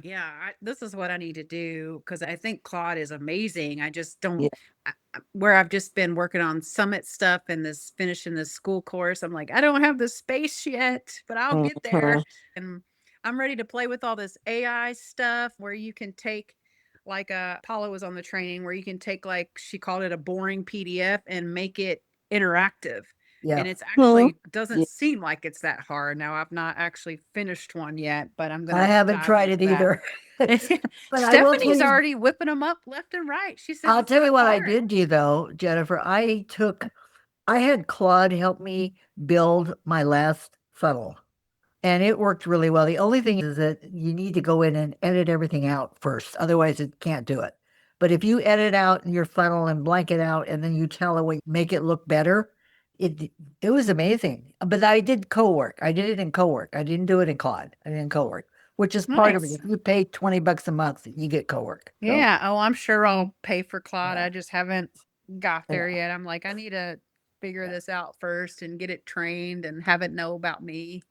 Yeah, this is what I need to do because I think Claude is amazing. I just don't, Yeah. where I've just been working on summit stuff and this finishing this school course. I'm like, I don't have the space yet, but I'll get there. Mhm. And I'm ready to play with all this AI stuff where you can take, like, Paula was on the training where you can take, like, she called it a boring PDF and make it interactive. Yeah. And it's actually Yeah. doesn't seem like it's that hard. Now I've not actually finished one yet, but I'm I gonna haven't dive tried into it that. either. But I will tell Stephanie's you, already whipping them up left and right. She says I'll it's tell you not what I hard. did do though, Jennifer. I had Claude help me build my last funnel, and it worked really well. The only thing is that you need to go in and edit everything out first. Otherwise, it can't do it. But if you edit out your funnel and blank it out, and then you tell it what make it look better, it was amazing. But I did co-work. I did it in co-work. I didn't do it in Claude. I did it in co-work, which is part of it. Nice. If you pay $20 a month, you get co-work. So, Yeah. Oh, I'm sure I'll pay for Claude. Yeah. I just haven't got there Yeah. yet. I'm like, I need to figure this out first and get it trained and have it know about me.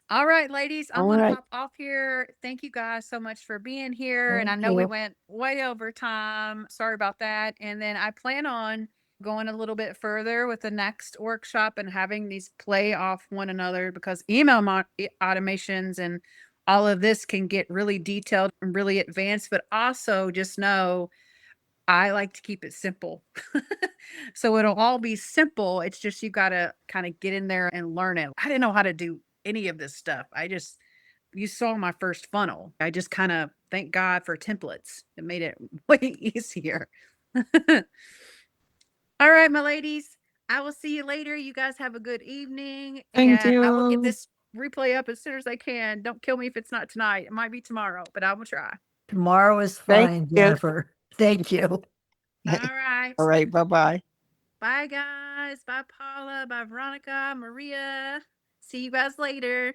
All right, ladies, I'm All gonna right. hop off here. Thank you guys so much for being here. And I Thank know we you. went way over time. Sorry about that. And then I plan on going a little bit further with the next workshop and having these play off one another because automations and all of this can get really detailed and really advanced, but also just know I like to keep it simple. So it'll all be simple. It's just you got to kind of get in there and learn it. I didn't know how to do any of this stuff. You saw my first funnel. I just kind of thank God for templates. It made it way easier. All right, my ladies. I will see you later. You guys have a good evening. Thank And I will get you. this replay up as soon as I can. Don't kill me if it's not tonight. It might be tomorrow, but I will try. Tomorrow is Thank fine, you. Jennifer. Thank you. All right. All right. Bye-bye. Bye, guys. Bye, Paula. Bye, Veronica, Maria. See you guys later.